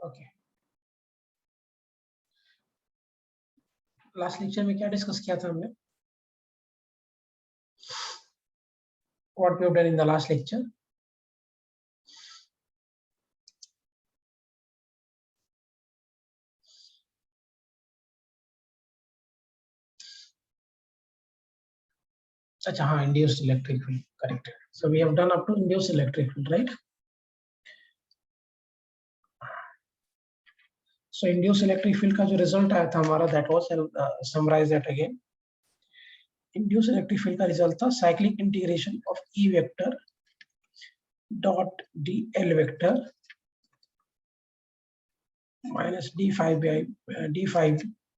Okay, last lecture में क्या discuss किया था हमने? What we have done in the last lecture? अच्छा हाँ, induced electric field, correct. So we have done up to induced electric field, right? So induced electric field का जो result आया था हमारा, that was summarize that again. Induced electric field का result था cyclic integration of E vector dot dl vector minus d5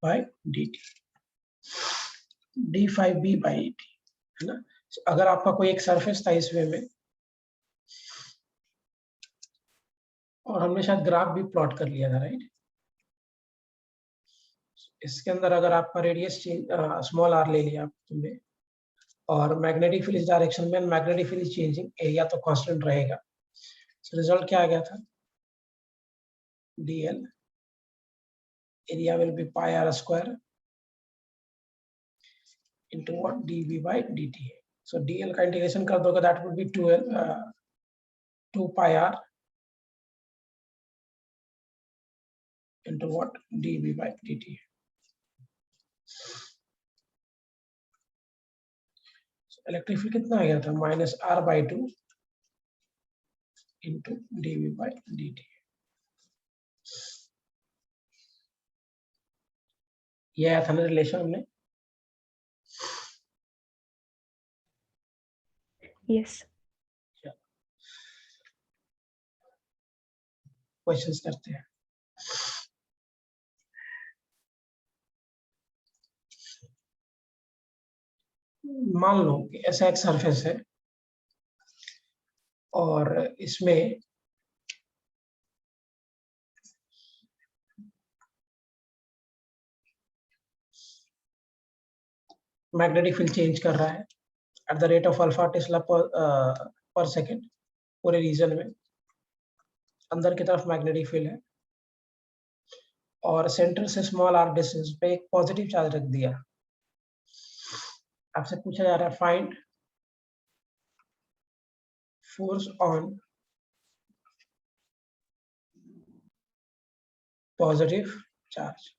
by dt, d5b by dt, है ना? अगर आपका कोई एक सरफेस था इस वे में और हमने शायद ग्राफ भी प्लॉट कर लिया था, राइट? इसके अंदर अगर आपका रेडियस स्मॉल आर ले लिया तुमने और मैग्नेटिक फील्ड इस डायरेक्शन में, magnetic field is changing, area तो कांस्टेंट रहेगा। सो रिजल्ट क्या आ गया था? dl area will be pi r square into what dv by dt है। सो dl का इंटीग्रेशन कर दोगे that would be 2 pi r into what dv by dt है। इलेक्ट्रिक फील्ड कितना आ गया था? -r/2 into dv by dt। ये आया था ना रिलेशन हमने? यस। क्वेश्चंस करते हैं। मान लो कि ऐसा एक सरफेस है और इसमें मैग्नेटिक फील्ड चेंज कर रहा है at the rate of alpha Tesla पर सेकेंड पूरे रीजन में। अंदर की तरफ मैग्नेटिक फील्ड है और सेंटर से स्मॉल आर डिस्टेंस पे एक पॉजिटिव चार्ज रख दिया। आपसे पूछा जा रहा है find force on positive charge.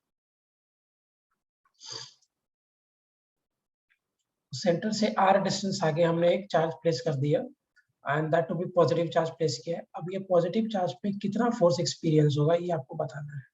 Centre से आर डिस्टेंस आगे हमने एक चार्ज प्लेस कर दिया and that to be positive charge place किया है। अब ये पॉजिटिव चार्ज पे कितना फोर्स एक्सपीरियंस होगा ये आपको बताना है।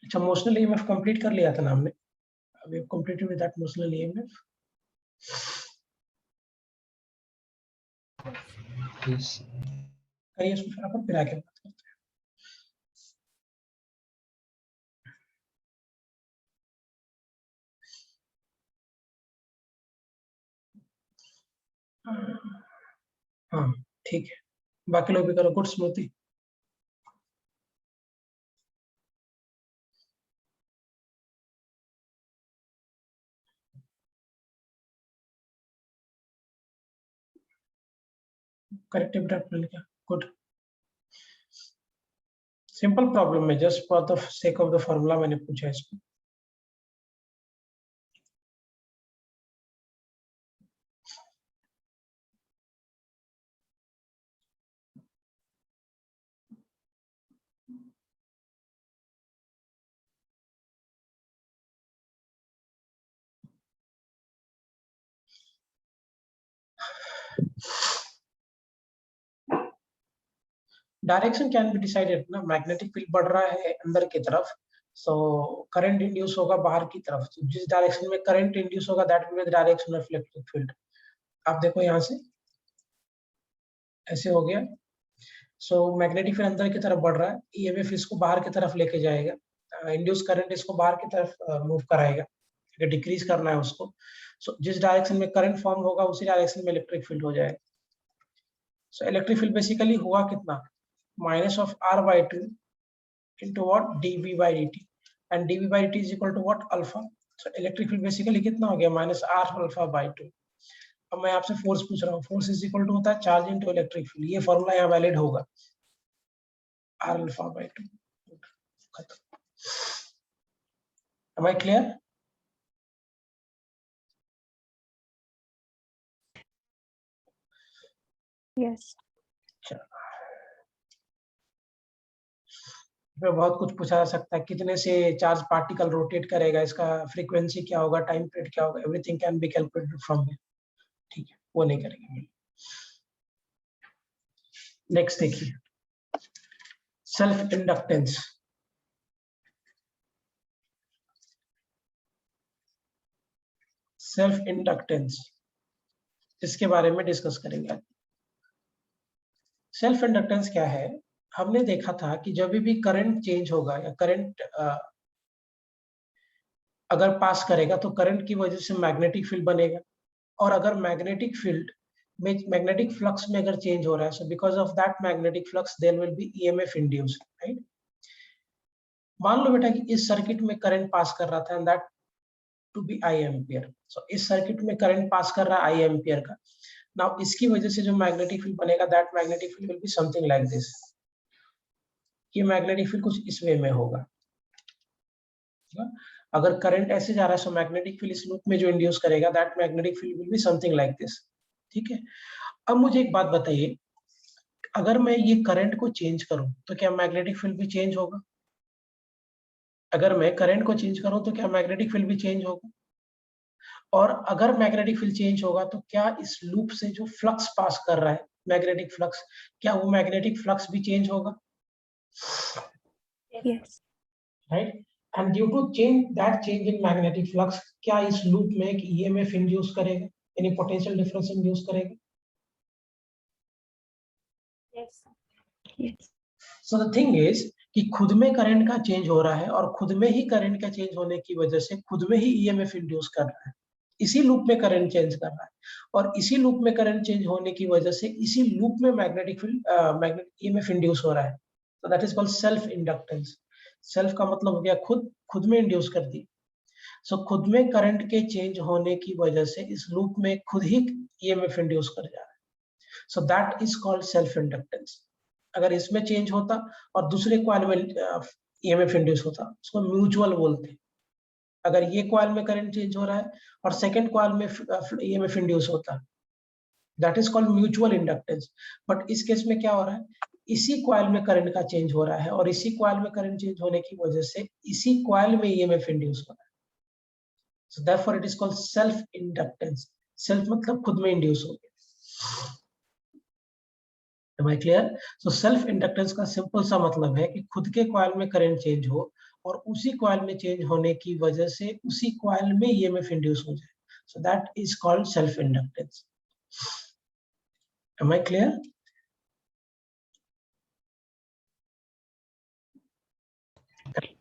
अच्छा, मोशनल ईएमएफ कंप्लीट कर लिया था ना हमने? We have completed with that motional EMF. Yes करिए इसको फटाफट फिर आके बात करते हैं। हाँ ठीक है, बाकी लोग भी करो। गुड स्मृति। करेक्टिव ड्राफ्ट मिल गया, गुड। सिंपल प्रॉब्लम है, just for the sake of the formula मैंने पूछा इसको। डायरेक्शन कैन बी डिसाइडेड ना, मैग्नेटिक फील्ड बढ़ रहा है अंदर की तरफ सो करंट इंड्यूस होगा बाहर की तरफ, तो जिस डायरेक्शन में करंट इंड्यूस होगा that will be the direction of electric field. आप देखो यहाँ से ऐसे हो गया। सो मैग्नेटिक फील्ड अंदर की तरफ बढ़ रहा है, ईएमएफ इसको बाहर की तरफ लेके जाएगा, इंड्यूस करंट इसको बाहर की तरफ मूव कराएगा, डिक्रीज करना है उसको। सो जिस डायरेक्शन में करंट फॉर्म होगा उसी डायरेक्शन में इलेक्ट्रिक फील्ड हो जाएगा। सो इलेक्ट्रिक फील्ड बेसिकली हुआ कितना, minus of r by 2 into what dv by dt, and dv by dt is equal to what alpha। so electric field basically कितना हो गया, माइनस r alpha by 2। अब मैं आपसे फोर्स पूछ रहा हूँ, फोर्स इज इक्वल टू होता है चार्ज इनटू इलेक्ट्रिक फील्ड, ये फॉर्मूला यहाँ वैलिड होगा, r alpha by 2। am I clear? Yes. बहुत कुछ पूछा जा सकता है, कितने से चार्ज पार्टिकल रोटेट करेगा, इसका फ्रीक्वेंसी क्या होगा, टाइम पीरियड क्या होगा, everything can be calculated from here. ठीक है, वो नहीं करेंगे। नेक्स्ट देखिए, सेल्फ इंडक्टेंस। सेल्फ इंडक्टेंस, इसके बारे में डिस्कस करेंगे। सेल्फ इंडक्टेंस क्या है, हमने देखा था कि जब भी करंट चेंज होगा या करंट अगर पास करेगा तो करंट की वजह से मैग्नेटिक फील्ड बनेगा, और अगर मैग्नेटिक फील्ड में मैग्नेटिक फ्लक्स में अगर चेंज हो रहा है, so because of that magnetic flux there will be EMF induced, right. मान लो बेटा कि इस सर्किट में करंट पास कर रहा था and that to be I ampere. So इस सर्किट में करंट पास कर रहा है आई एम्पियर का। नाउ इसकी वजह से जो मैग्नेटिक फील्ड बनेगा, that magnetic field will be something like this. ये मैग्नेटिक फील्ड कुछ इस वे में होगा। अगर करंट ऐसे जा रहा है, सो मैग्नेटिक फील्ड इस लूप में जो इंड्यूस करेगा, that magnetic field will be something like this. ठीक है, अब मुझे एक बात बताइए, अगर मैं ये करंट को चेंज करूं तो क्या मैग्नेटिक फील्ड भी चेंज होगा? अगर मैं करंट को चेंज करूं तो क्या मैग्नेटिक फील्ड भी चेंज होगा? और अगर मैग्नेटिक फील्ड चेंज होगा तो क्या इस लूप से जो फ्लक्स पास कर रहा है, मैग्नेटिक फ्लक्स, क्या वो मैग्नेटिक फ्लक्स भी चेंज होगा? Yes. Right, and due to change in magnetic flux, क्या इस लूप में एक ईएमएफ इंड्यूस करेगा, यानी पोटेंशियल डिफरेंस इंड्यूस करेगा? Yes. Yes. So the thing is कि खुद में करंट का चेंज हो रहा है, और खुद में ही करंट का चेंज होने की वजह से खुद में ही ईएमएफ इंड्यूस कर रहा है, इसी लूप में करंट चेंज कर रहा है, और इसी लूप में करंट चेंज होने की वजह से इसी लूप में magnetic field magnetic EMF induce हो रहा है। तो that is called self inductance. Self का मतलब हो गया खुद, खुद में इंड्यूस कर दी। सो खुद में करंट के चेंज होने की वजह से इस लूप में खुद ही ईएमएफ इंड्यूस कर जा रहा है, so that is called self inductance. अगर इसमें चेंज होता और दूसरे कॉइल में ईएमएफ इंड्यूस होता, उसको म्यूचुअल बोलते हैं। अगर ये कॉइल में करंट चेंज हो रहा है और सेकंड कॉइल में ईएमएफ इंड्यूस होता, that is called mutual inductance. But इस केस में क्या हो रहा है, इसी कॉइल में करंट का चेंज हो रहा है, और इसी कॉइल में करंट चेंज होने की वजह से इसी कॉइल में ईएमएफ इंड्यूस हो रहा है, so therefore it is called self inductance. Self मतलब खुद में इंड्यूस हो गया। Am I clear? So self inductance का सिंपल सा मतलब है कि खुद के कॉइल में करंट चेंज हो और उसी कॉइल में चेंज होने की वजह से उसी कॉइल में ईएमएफ इंड्यूस हो जाए, so that is called self inductance. Am I clear?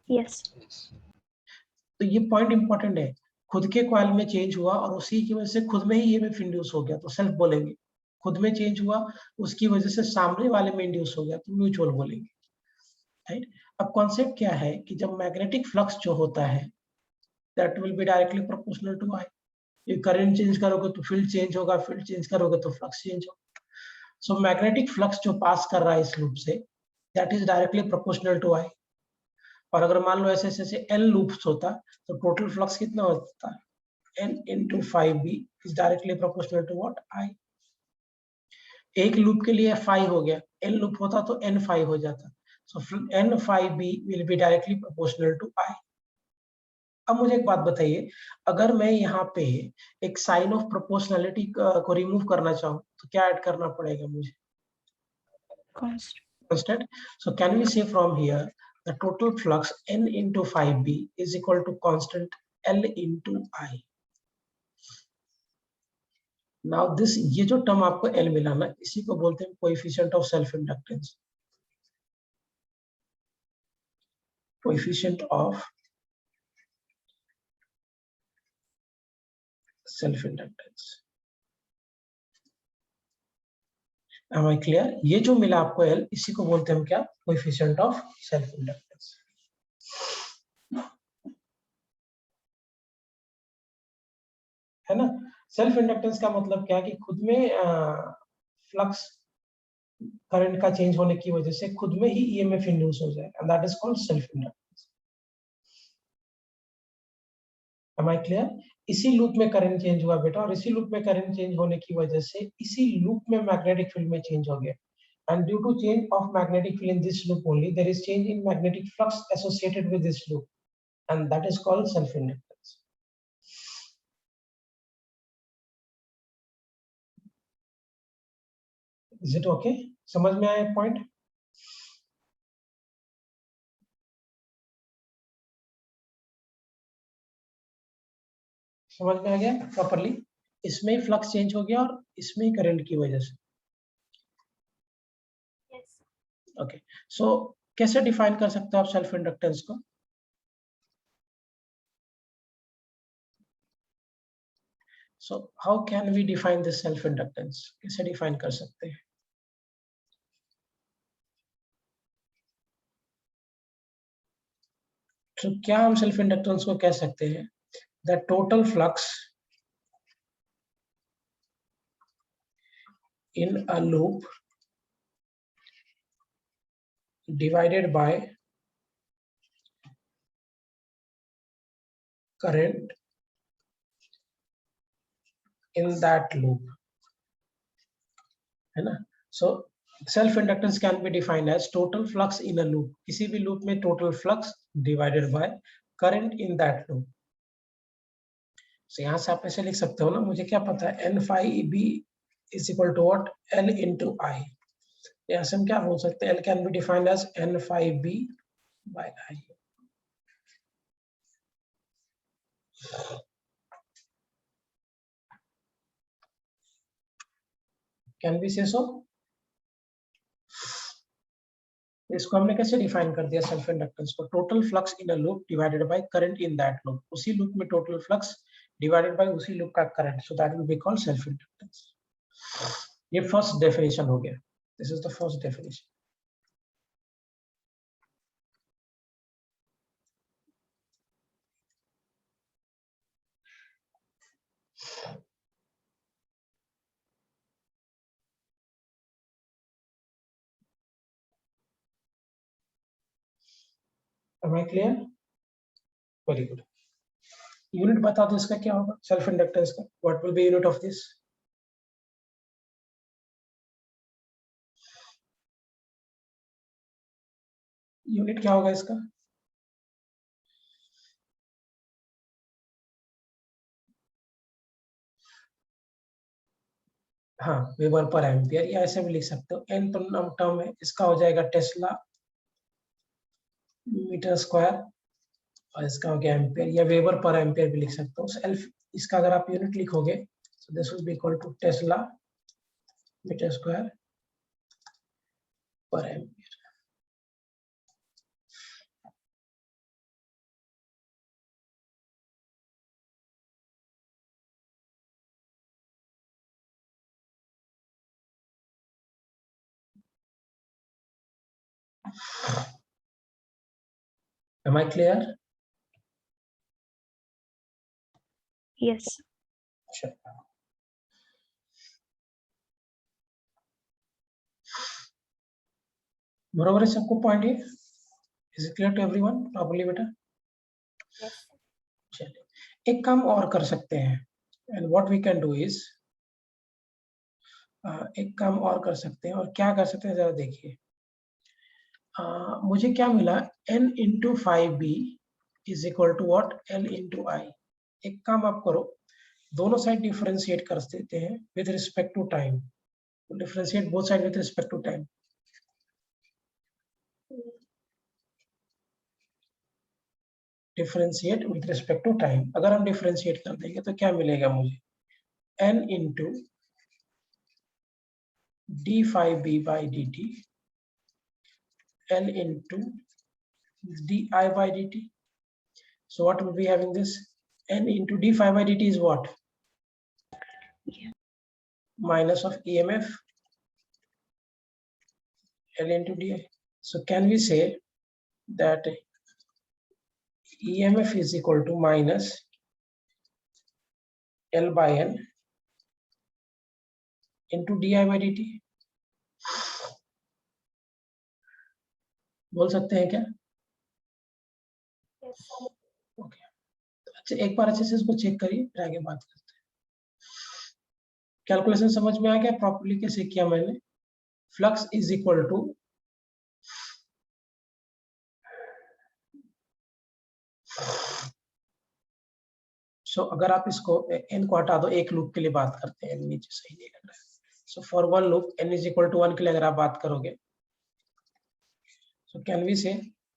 Yes. तो ये पॉइंट इंपॉर्टेंट है, खुद के कॉइल में चेंज हुआ और उसी की वजह से खुद में ही ईएमएफ इंड्यूस हो गया तो सेल्फ बोलेंगे। खुद में चेंज हुआ, उसकी वजह से सामने वाले में इंड्यूस हो गया तो म्यूचुअल बोलेंगे, राइट। अब कॉन्सेप्ट क्या है कि जब मैग्नेटिक फ्लक्स जो होता है that will be directly proportional to I. ये करंट चेंज करोगे तो फील्ड चेंज होगा, फील्ड चेंज करोगे तो फ्लक्स चेंज होगा। सो मैग्नेटिक फ्लक्स जो पास कर रहा है इस लूप से, that is directly proportional to I. और अगर मान लो ऐसे ऐसे एन लूप्स होता तो टोटल फ्लक्स कितना होता, n into 5b is directly proportional to what, I। एक लूप के लिए 5 हो गया, n लूप होता तो n5 हो जाता, so n5b will be directly proportional to I। अब मुझे एक बात बताइए, अगर मैं यहाँ पे एक साइन ऑफ प्रोपोर्शनलिटी को रिमूव करना चाहूँ तो क्या ऐड करना पड़ेगा मुझे? Constant. Constant. So can we say from here the total flux N into 5B is equal to constant L into I. Now this ये जो टर्म आपको L मिला ना, इसी को बोलते हैं coefficient of self inductance. Coefficient of self-inductance. Am I clear? ये जो मिला आपको L, इसी को बोलते हैं हम क्या? Coefficient of self-inductance. है ना? सेल्फ इंडक्टेंस का मतलब क्या है कि खुद में फ्लक्स करंट का चेंज होने की वजह से खुद में ही ईएमएफ इंड्यूस हो जाए, and that is called self inductance. Am I clear? इसी लूप में करंट चेंज हुआ बेटा, और इसी लूप में करंट चेंज होने की वजह से इसी लूप में मैग्नेटिक फील्ड में चेंज हो गया. And due to change of magnetic field in this loop only, there is change in magnetic flux associated with this loop, and that is called self-inductance. Is it okay? समझ में आया point? समझ में आ गया properly? इसमें ही flux change हो गया और इसमें ही करंट की वजह से. ओके, सो कैसे डिफाइन कर सकते हो आप सेल्फ इंडक्टेंस को? So how can we define this self inductance? कैसे डिफाइन कर सकते हैं? तो क्या हम सेल्फ इंडक्टेंस को कह सकते हैं? The total flux in a loop divided by current in that loop, है ना? So self inductance can be defined as total flux in a loop. किसी भी loop में total flux divided by current in that loop. So यहाँ से आप ऐसे लिख सकते हो ना, मुझे क्या पता है, N phi B is equal to what? L into I. यहाँ से हम क्या बोल सकते हैं? L can be defined as N phi B by I. Can we say so? इसको हमने कैसे डिफाइन कर दिया सेल्फ इंडक्टेंस को? Total flux in a loop divided by current in that loop. उसी लूप में टोटल फ्लक्स डिवाइडेड बाय उसी loop का current, so that will be called self inductance. ये फर्स्ट डेफिनेशन हो गया. This is the first definition. Am I clear? Very good. Unit बता दो इसका क्या होगा सेल्फ इंडक्टेंस का. What will B unit of this? Unit क्या होगा इसका? हाँ, वेबर पर एम्पियर, या ऐसे भी लिख सकते हो. एन तो टर्म है, इसका हो जाएगा टेस्ला मीटर स्क्वायर, और इसका हो गया एम्पियर, या वेबर पर एम्पियर भी लिख सकते हो. सेल्फ इसका अगर आप यूनिट लिखोगे, so this will be equal to Tesla meter square per ampere. Am I clear? Yes. Sure. बरोबर है सबको पॉइंट ये? Is it clear to everyone properly बेटा? Yes. चलिए एक काम और कर सकते हैं, and what we can do is एक काम और कर सकते हैं, और क्या कर सकते हैं जरा देखिए. मुझे क्या मिला? N into 5B is equal to what? L into I. एक काम आप करो, दोनों साइड डिफरेंशिएट कर देते हैं with respect to time. Differentiate both side with respect to time. Differentiate with respect to time. अगर हम डिफरेंशिएट कर देंगे तो क्या मिलेगा मुझे, n into D five B by D T l into di by dt. So what will be having this, n into d phi by dt is what, Yeah. minus of emf l into di. So can we say that emf is equal to minus l by n into di by dt? बोल सकते हैं क्या? Yes. Okay, अच्छा एक बार अच्छे से इसको check करिए, फिर आगे बात करते हैं। कैलकुलेशन समझ में आ गया प्रॉपर्ली कैसे किया मैंने? फ्लक्स इज इक्वल टू अगर आप इसको n को हटा दो, एक लूप के लिए बात करते हैं, नीचे सही नहीं लग रहा है। So for one loop n is equal to 1 के लिए अगर आप बात करोगे, so can we say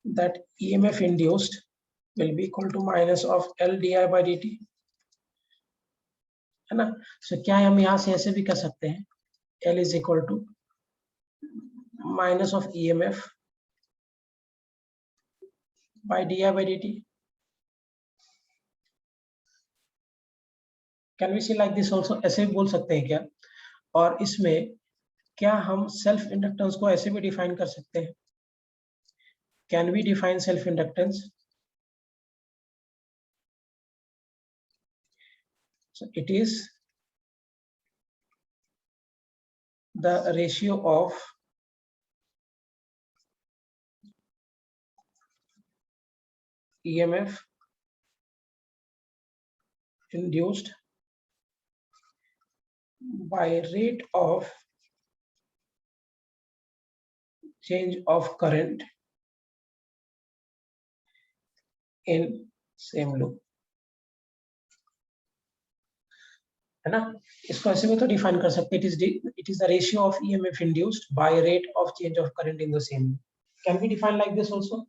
that EMF induced will be equal to minus of L di by dt, है ना? So क्या हम यहाँ से ऐसे भी कर सकते हैं, L is equal to minus of EMF by di by dt? Can we see like this also? ऐसे भी बोल सकते हैं क्या? और इसमें क्या हम सेल्फ इंडक्टेंस को ऐसे भी डिफाइन कर सकते हैं? Can we define self inductance? So it is the ratio of EMF induced by rate of change of current in same loop, है ना? इसको ऐसे में तो डिफाइन कर सकते हैं, it is the ratio of EMF induced by rate of change of current in the same loop. Can we define like this also?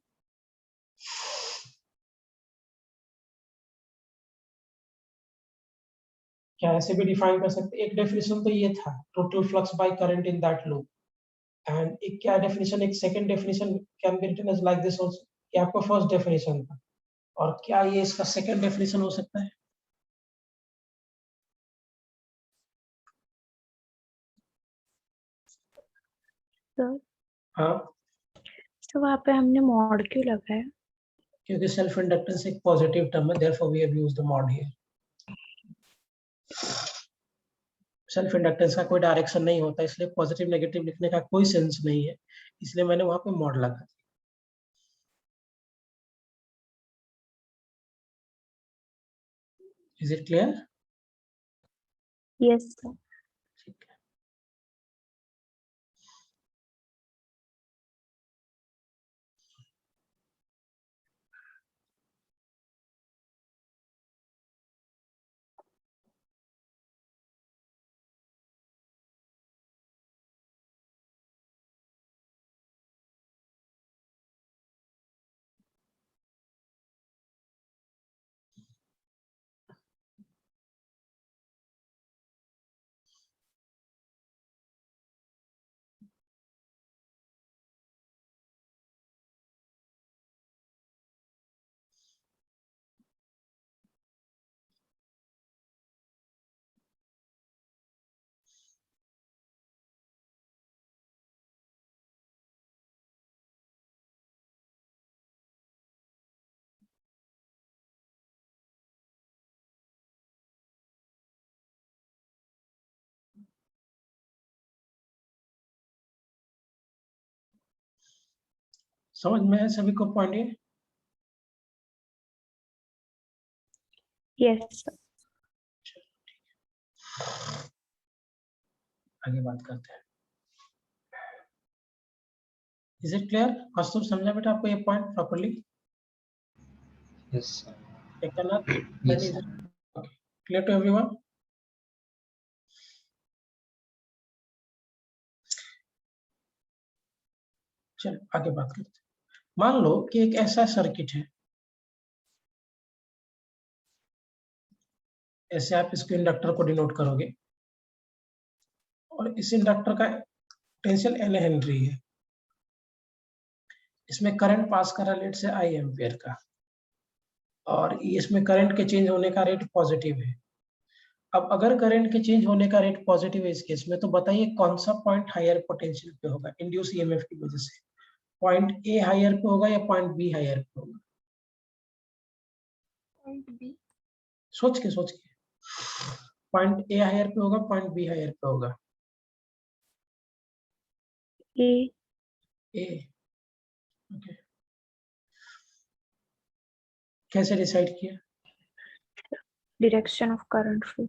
क्या ऐसे भी डिफाइन कर सकते? एक डेफिनेशन तो ये था, total flux by current in that loop, and एक क्या डेफिनेशन, एक second definition can be written as like this also. ये आपका फर्स्ट डेफिनेशन था, और क्या ये इसका सेकंड डेफिनेशन हो सकता है? Sir, हाँ, तो वहाँ पे हमने मॉड क्यों लगाया? क्योंकि सेल्फ इंडक्टेंस एक पॉजिटिव टर्म है, therefore we have used the mod here. Self inductance का कोई डायरेक्शन नहीं होता, इसलिए पॉजिटिव नेगेटिव लिखने का कोई सेंस नहीं है, इसलिए मैंने वहां पे मॉड लगा दिया। Is it clear? Yes, sir. ठीक है। समझ में है सभी को पॉइंट ये? Yes, sir. आगे बात करते हैं। Is it clear? कौस्तुभ समझा बेटा आपको ये point properly? Yes, sir. Eknath, Yes, sir. Clear to everyone? चलो आगे बात करते हैं। मान लो कि एक ऐसा सर्किट है ऐसे आप इसको इंडक्टर को डिनोट करोगे, और इस इंडक्टर का पोटेंशियल N हेनरी है, इसमें करंट पास कर रहा है लेट से I एम्पियर का, और इसमें करंट के चेंज होने का रेट पॉजिटिव है। अब अगर करंट के चेंज होने का रेट पॉजिटिव है इस केस में, तो बताइए कौन सा पॉइंट हायर पोटेंशियल पे होगा इंड्यूस ईएमएफ की वजह से? पॉइंट ए हायर पे होगा या पॉइंट बी हायर पे होगा? Point B. सोच के पॉइंट ए हायर पे होगा, पॉइंट बी हायर पे होगा? ए। ए। ओके, कैसे डिसाइड किया? Direction of current flow.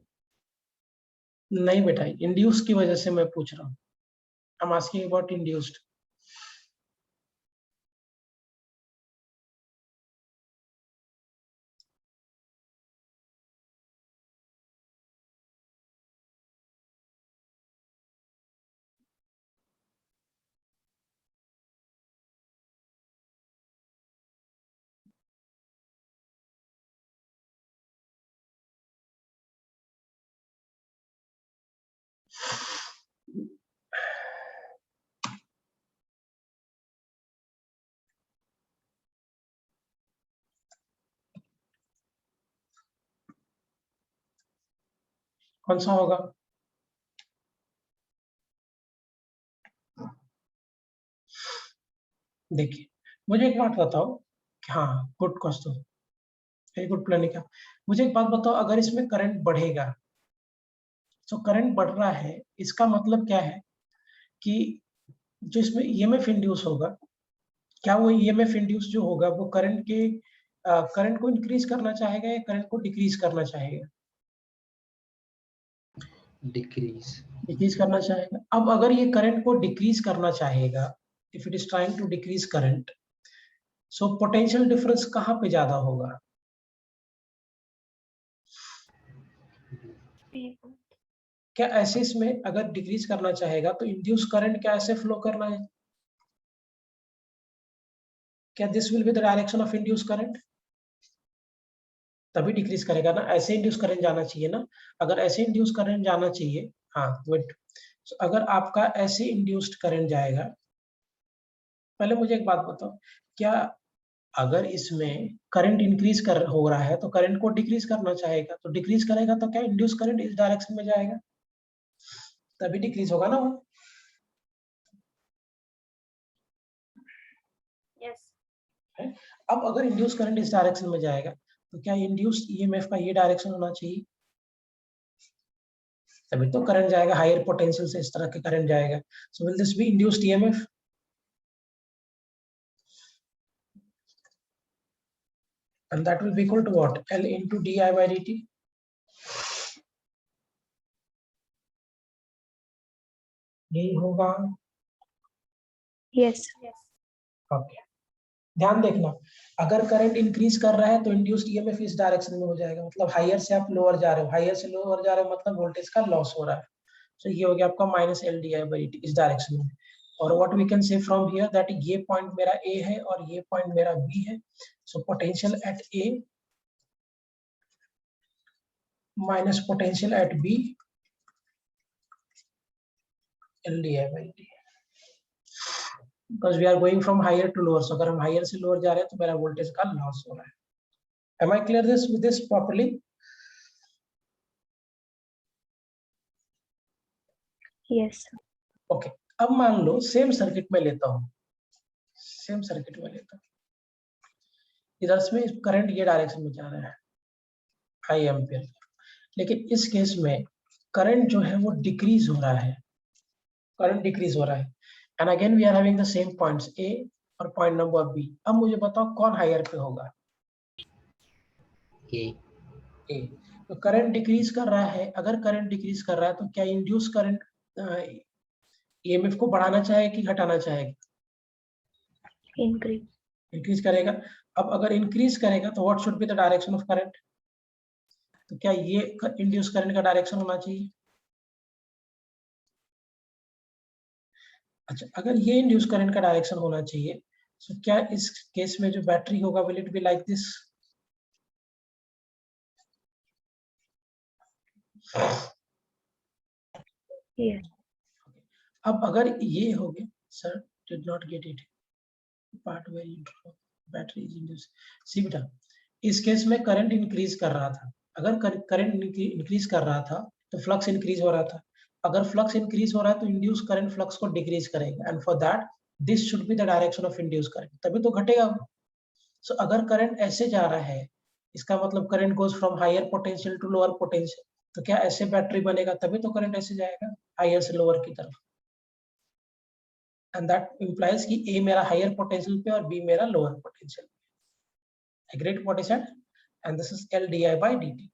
नहीं बेटा, इंड्यूस की वजह से मैं पूछ रहा हूँ। I am asking about induced. कौन सा होगा? देखिए, मुझे एक बात बताओ। हाँ, good question, very good planning. मुझे एक बात बताओ, अगर इसमें करंट बढ़ेगा, तो करंट बढ़ रहा है, इसका मतलब क्या है कि जो इसमें ईएमएफ इंड्यूस होगा, क्या वो ईएमएफ इंड्यूस जो होगा वो करंट को इंक्रीज करना चाहेगा या करंट को डिक्रीज करना चाहेगा? डिक्रीज करना चाहेगा। अब अगर ये करंट को डिक्रीज करना चाहेगा, if it is trying to decrease current, so potential difference कहाँ पे ज्यादा होगा? क्या ऐसे इसमें अगर डिक्रीज करना चाहेगा तो इंड्यूस करंट क्या ऐसे फ्लो करना है? क्या this will be the direction of induce current? तभी डिक्रीज करेगा ना, ऐसे इंड्यूस करंट जाना चाहिए ना। अगर ऐसे इंड्यूस करंट जाना चाहिए, हाँ वेट, अगर आपका ऐसे इंड्यूस्ड करंट जाएगा, पहले मुझे एक बात बताओ, क्या अगर इसमें करंट इंक्रीज कर हो रहा है तो करंट को डिक्रीज करना चाहेगा, तो डिक्रीज करेगा तो क्या इंड्यूस करंट इस डायरेक्शन में जाएगा, तभी डिक्रीज होगा ना वो। यस। अब अगर इंड्यूस करंट इस डायरेक्शन में जाएगा, तो क्या इंड्यूस्ड ईएमएफ का ये डायरेक्शन होना चाहिए, तभी तो करंट जाएगा, हायर पोटेंशियल से इस तरह के करंट जाएगा। So will this be induced EMF? And that will be equal to what? L into di by dt. यही होगा। यस। ओके, ध्यान देखना, अगर करंट इंक्रीज कर रहा है तो इंड्यूस्ड ईएमएफ इस डायरेक्शन में हो जाएगा, मतलब हायर से आप लोअर जा रहे हो, हायर से लोअर जा रहे हो मतलब वोल्टेज का लॉस हो रहा है। तो ये हो गया आपका minus L D I by D इस डायरेक्शन में। और what we can say from here that ये पॉइंट मेरा ए है और ये पॉइंट मेरा बी है, so potential at A minus potential at B L D I by D, because we are going from higher to lower. So अगर हम higher से लोअर जा रहे हैं तो मेरा वोल्टेज का लॉस हो रहा है। Am I clear this with this properly? Yes. Okay. अब मान लो सेम सर्किट में लेता हूं, सेम सर्किट में लेता हूं, इधर से करंट ये डायरेक्शन में जा रहा है, हाई एम्पियर, लेकिन इस केस में करंट जो है वो डिक्रीज हो रहा है, करंट डिक्रीज हो रहा है, and again we are having the same points A और पॉइंट नंबर बी। अब मुझे बताओ कौन हायर पे होगा? ए। ए। तो करंट डिक्रीज कर रहा है, अगर करंट डिक्रीज कर रहा है तो क्या इंड्यूस करंट ईएमएफ को बढ़ाना चाहेगा कि घटाना चाहेगा? इंक्रीज। इंक्रीज करेगा। अब अगर इंक्रीज करेगा तो what should be the direction of current? तो क्या ये इंड्यूस करंट का डायरेक्शन होना चाहिए? अच्छा, अगर ये इंड्यूस करंट का डायरेक्शन होना चाहिए, तो क्या इस केस में जो बैटरी होगा will it be like this? Yes. अब अगर ये हो गया, sir did not get it part very intro battery is induce. See बेटा, इस केस में करंट इंक्रीज कर रहा था, अगर करंट इंक्रीज कर रहा था तो फ्लक्स इंक्रीज हो रहा था, अगर फ्लक्स इंक्रीज हो रहा है तो इंड्यूस करंट फ्लक्स को डिक्रीज करेगा, and for that this should be the direction of induce current, तभी तो घटेगा। सो अगर करंट ऐसे जा रहा है, इसका मतलब current goes from higher potential to lower potential, तो क्या ऐसे बैटरी बनेगा, तभी तो करंट ऐसे जाएगा हायर से लोअर की तरफ, एंड दैट इंप्लाइज कि ए मेरा हायर पोटेंशियल पे और बी मेरा लोअर पोटेंशियल पे। Agreed what is that? And this is L di by dt।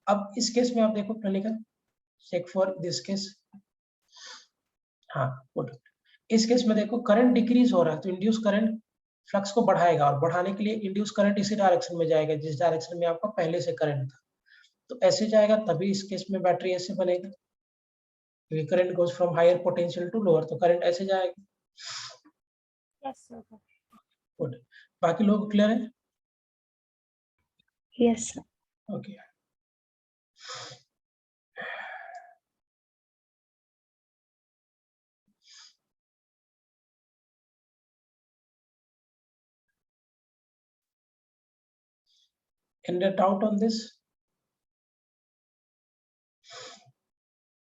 अब इस केस में आप देखो clinical check for this case. हाँ गुड, इस केस में देखो करंट डिक्रीज हो रहा है तो इंड्यूस करंट फ्लक्स को बढ़ाएगा, और बढ़ाने के लिए इंड्यूस करंट इसी डायरेक्शन में जाएगा जिस डायरेक्शन में आपका पहले से करंट था, तो ऐसे जाएगा, तभी इस केस में बैटरी ऐसे बनेगा, क्योंकि current goes from higher potential to lower, तो करंट ऐसे जाएगा। Yes, sir. गुड, बाकी लोग क्लियर है? Yes, sir. Okay any doubt on this?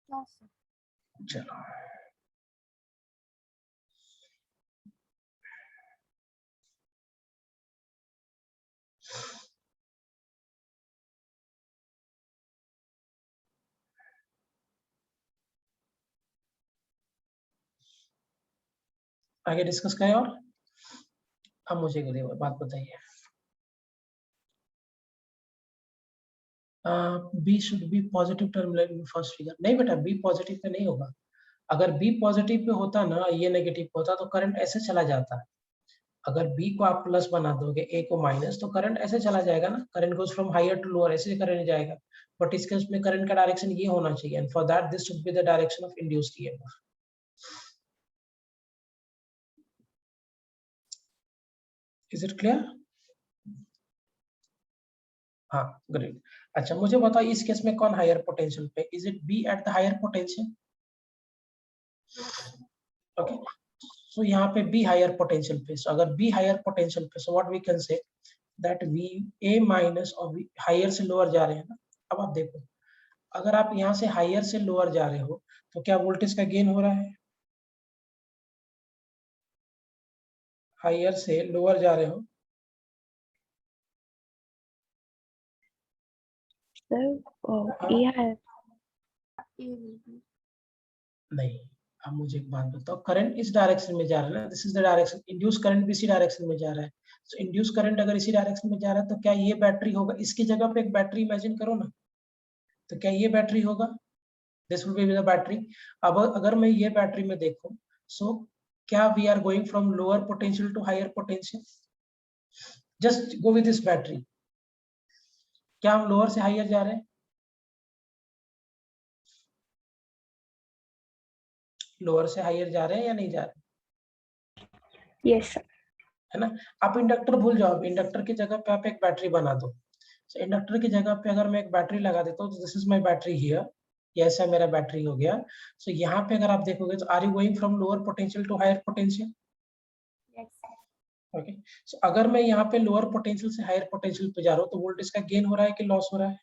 No, sir. चलो आगे डिस्कस करें, और अब मुझे एक बात बताइए, B should be positive terminal in first figure. नहीं बेटा, बी पॉजिटिव पे नहीं होगा, अगर बी पॉजिटिव पे होता ना, ये नेगेटिव होता तो करंट ऐसे चला जाता। अगर बी को आप प्लस बना दोगे, ए को माइनस, तो करंट ऐसे चला जाएगा ना, current goes from higher to lower, ऐसे करंट जाएगा, बट इसके उसमें करंट का डायरेक्शन ये होना चाहिए, and for that this should be the direction of induced EMF. Is it clear? हाँ ग्रेट। अच्छा मुझे बताओ, इस केस में कौन हायर पोटेंशियल पे? Is it B at the higher potential? Okay, so यहाँ पे बी हायर पोटेंशियल पे, सो अगर बी हायर पोटेंशियल पे, so what we can say that we A minus और हायर से लोअर जा रहे हैं ना। अब आप देखो, अगर आप यहाँ से हायर से लोअर जा रहे हो तो क्या वोल्टेज का गेन हो रहा है? हायर से लोअर जा रहे हो, Sir, yeah. नहीं। अब मुझे एक बात बताओ, करंट इस डायरेक्शन में जा रहा है ना, this is the direction, induce current भी इसी डायरेक्शन में जा रहा है, सो इंड्यूस करंट अगर इसी डायरेक्शन में जा रहा है तो क्या ये बैटरी होगा? इसकी जगह पे एक बैटरी इमेजिन करो ना, तो क्या ये बैटरी होगा? This will be the battery. अब अगर मैं ये बैटरी में देखूं, सो क्या we are going from lower potential to higher potential? Just go with this battery, क्या हम लोअर से हायर जा रहे हैं? लोअर से हायर जा रहे हैं या नहीं जा रहे? Yes, sir. है ना। आप इंडक्टर भूल जाओ, इंडक्टर की जगह पे आप एक बैटरी बना दो। so, इंडक्टर की जगह पे अगर मैं एक बैटरी लगा देता हूँ, तो this is my battery here, ये ऐसा मेरा बैटरी हो गया। सो यहाँ पे अगर आप देखोगे तो are you going from lower potential to higher potential? Yes, sir. Okay, so अगर मैं यहाँ पे लोअर पोटेंशियल से हायर पोटेंशियल पे जा रहा हूँ तो वोल्टेज का गेन हो रहा है कि लॉस हो रहा है?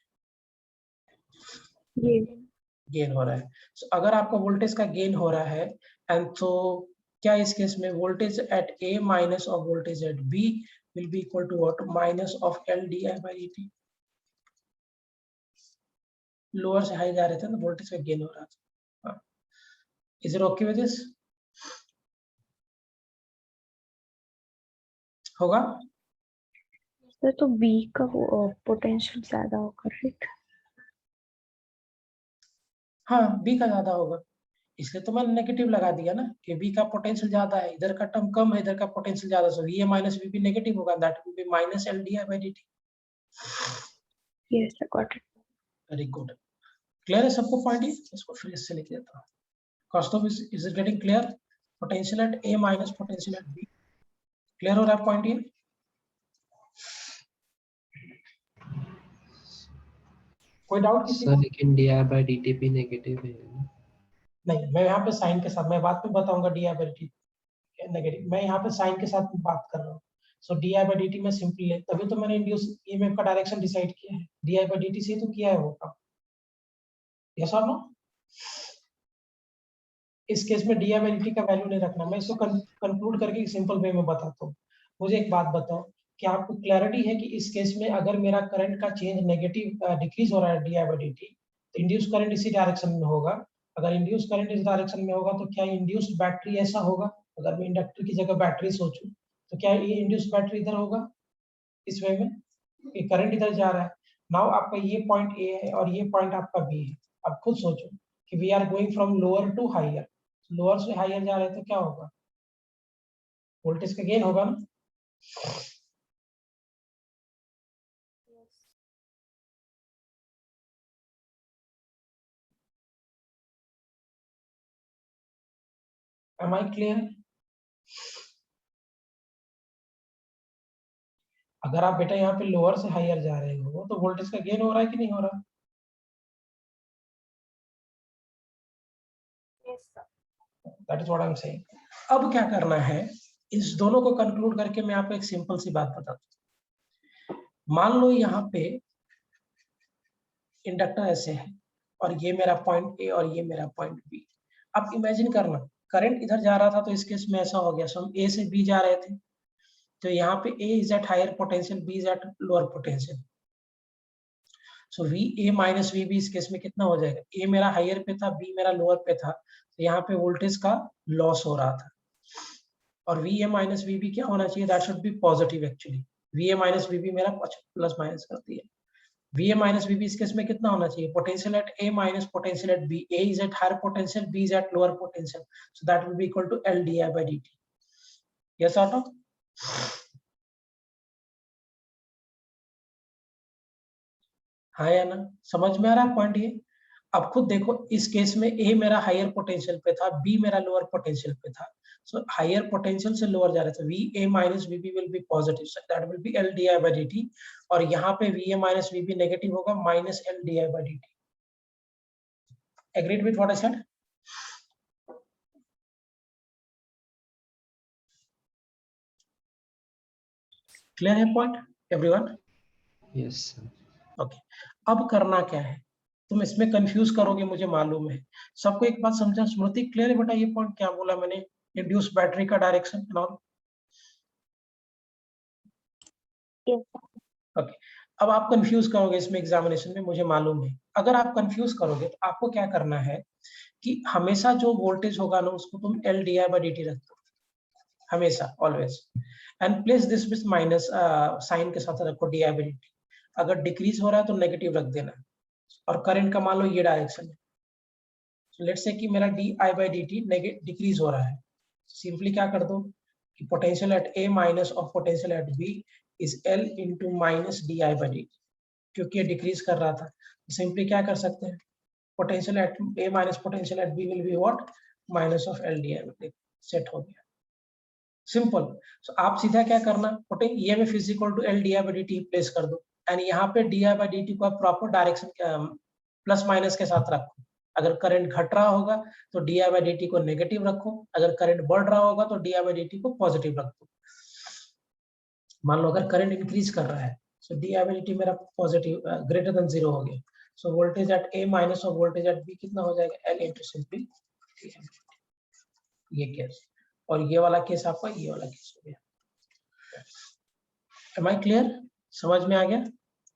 गेन हो रहा है। सो अगर आपका वोल्टेज का गेन हो रहा है, एंड तो क्या इस केस में voltage at A minus of voltage at B will be equal to what? Minus of L D I by D. Lower से हाई जा रहे थे तो वोल्टेज का गेन हो रहा था। Is it okay with this? होगा? सर तो बी का पोटेंशियल ज्यादा होगा, राइट? हाँ, बी का ज्यादा होगा, इसलिए तो मैंने नेगेटिव लगा दिया ना कि बी का पोटेंशियल ज्यादा है, इधर का टर्म कम है, इधर का पोटेंशियल ज्यादा, so V A minus V B negative होगा, that will be minus L D I by D T. Yes, I got it. Very good, clear है सबको पॉइंट? ये इसको फिर इससे लिख देता हूँ। Cost is it getting clear? Potential at A minus potential at B, clear हो रहा है पॉइंट ये? कोई डाउट किसी सर को? लेकिन di/dt भी नेगेटिव है ना? नहीं, मैं यहाँ पे साइन के साथ, मैं बाद में बताऊंगा di/dt नेगेटिव, मैं यहाँ पे साइन के साथ बात कर रहा हूँ। सो di/dt में सिंपली है, तभी तो मैंने इंड्यूस ईएमएफ का डायरेक्शन डिसाइड किया है, di/dt से तो किया है वो काम। यस और नो? इस केस में di/dt का वैल्यू नहीं रखना, मैं इसको कंक्लूड करके सिंपल वे में बताता हूँ। मुझे एक बात बताओ, क्या आपको क्लैरिटी है कि इस केस में अगर मेरा करंट का चेंज नेगेटिव डिक्रीज हो रहा है di/dt, तो इंड्यूस करंट इसी डायरेक्शन में होगा। अगर इंड्यूस करंट इस डायरेक्शन में होगा तो क्या इंड्यूस्ड बैटरी ऐसा होगा? अगर मैं इंडक्टर की जगह बैटरी सोचूं तो क्या ये इंड्यूस्ड बैटरी इधर होगा इस वे में? ये करंट इधर जा रहा है। नाउ आपका ये पॉइंट ए है और ये पॉइंट आपका बी है। अब खुद सोचो कि we are going from lower to higher, lower से हायर जा रहे हैं तो क्या होगा? वोल्टेज का गेन होगा ना? Am I clear? अगर आप बेटा यहाँ पे लोअर से हायर जा रहे हो तो वोल्टेज का गेन हो रहा है कि नहीं हो रहा? That is what I am saying. अब क्या करना है, इस दोनों को कंक्लूड करके मैं आपको एक सिंपल सी बात बताता हूँ। मान लो यहाँ पे इंडक्टर ऐसे है और ये मेरा पॉइंट ए और ये मेरा पॉइंट बी। अब इमेजिन करना, करंट इधर जा रहा था तो इस केस में ऐसा हो गया, सो हम ए से बी जा रहे थे, तो यहाँ पे A is at higher potential, B is at lower potential. So V A minus V B इस केस में कितना हो जाएगा? ए मेरा हायर पे था, बी मेरा लोअर पे था, तो यहाँ पे वोल्टेज का लॉस हो रहा था। और V A minus V B क्या होना चाहिए? That should be positive actually. V A minus V B मेरा प्लस माइनस करती है। V A minus V B इस केस में कितना होना चाहिए? Potential at A minus potential at B. A is at higher potential, B is at lower potential, so that will be equal to L D I by D T. Yes और no? हाँ या ना? समझ में आ रहा है point ये? अब खुद देखो, इस केस में ए मेरा हायर पोटेंशियल पे था, बी मेरा लोअर पोटेंशियल पे था, सो हायर पोटेंशियल से लोअर जा रहे थे, V A minus V B will be positive, so that will be L D I by D T. और यहाँ पे V A minus V B negative होगा, minus L D I by D T. Agreed with what I said? Clear है point everyone? Yes sir. Okay, अब करना क्या है, तुम इसमें कंफ्यूज करोगे मुझे मालूम है। सबको एक बात समझा? स्मृति क्लियर है बेटा? ये पॉइंट क्या बोला मैंने, इंड्यूस बैटरी का डायरेक्शन एंड ऑल? ओके, अब आप कंफ्यूज करोगे इसमें एग्जामिनेशन में, मुझे मालूम है। अगर आप कंफ्यूज करोगे तो आपको क्या करना है कि हमेशा जो वोल्टेज होगा ना उसको तुम L D I by D T रख दो, हमेशा, always. And place this with minus sign के साथ रखो D I by D T. अगर डिक्रीज हो रहा है तो नेगेटिव रख देना, और करंट का मान लो ये डायरेक्शन है, लेट्स से कि मेरा D I by D T decrease हो रहा है, सिंपली क्या कर दो कि potential at A minus of potential at B is L into minus D I by D T. क्योंकि ये डिक्रीज कर रहा था, सिंपली क्या कर सकते हैं, potential at A minus potential at B will be what? Minus of L D I by D T. Set हो गया, सिंपल। सो आप सीधा क्या करना, ये में is equal to L D I by D T place कर दो, एंड यहाँ पे D I by D T को आप प्रॉपर डायरेक्शन प्लस माइनस के साथ रखो। अगर करंट घट रहा होगा तो D I by D T को नेगेटिव रखो, अगर करंट बढ़ रहा होगा तो D I by D T को पॉजिटिव रख दो। मान लो अगर करंट इंक्रीज कर रहा है, so D I by D T मेरा पॉजिटिव ग्रेटर देन 0 हो गया, so voltage at A minus और वोल्टेज एट बी कितना हो जाएगा? एल इंटू सिंपली ये केस, और ये वाला केस आपका ये वाला केस हो गया। Am I clear? समझ में आ गया?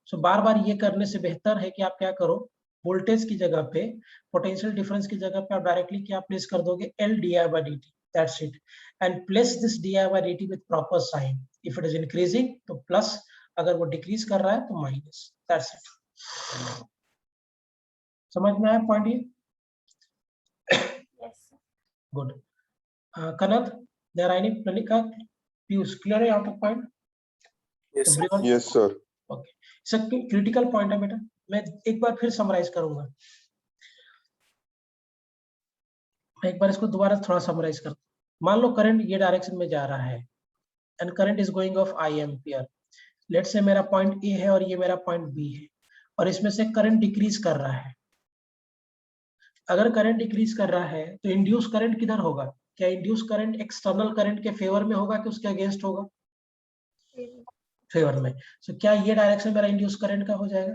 सो बार बार ये करने से बेहतर है कि आप क्या करो, वोल्टेज की जगह पे, पोटेंशियल डिफरेंस की जगह पे आप डायरेक्टली क्या प्लेस कर दोगे? L D I by D T, that's it. And place this D I by D T with proper sign, if it is increasing तो प्लस, अगर वो डिक्रीज कर रहा है तो माइनस, दैट्स इट। समझ में आया पॉइंट ये? गुड। कनक, नारायणी, प्रणिका, पीयूष, क्लियर है out of point? Yes sir. Okay, sir critical point है बेटा, मैं एक बार फिर समराइज करूंगा, मैं एक बार इसको दोबारा थोड़ा समराइज कर। मान लो करंट ये डायरेक्शन में जा रहा है and current is going of I ampere, let's say मेरा पॉइंट ए है और ये मेरा पॉइंट बी है, और इसमें से करंट डिक्रीज कर रहा है। अगर करंट डिक्रीज कर रहा है तो इंड्यूस करंट किधर होगा? क्या इंड्यूस करंट एक्सटर्नल करंट के फेवर में होगा कि उसके अगेंस्ट होगा? फेवर में। सो क्या ये डायरेक्शन मेरा इंड्यूस करंट का हो जाएगा?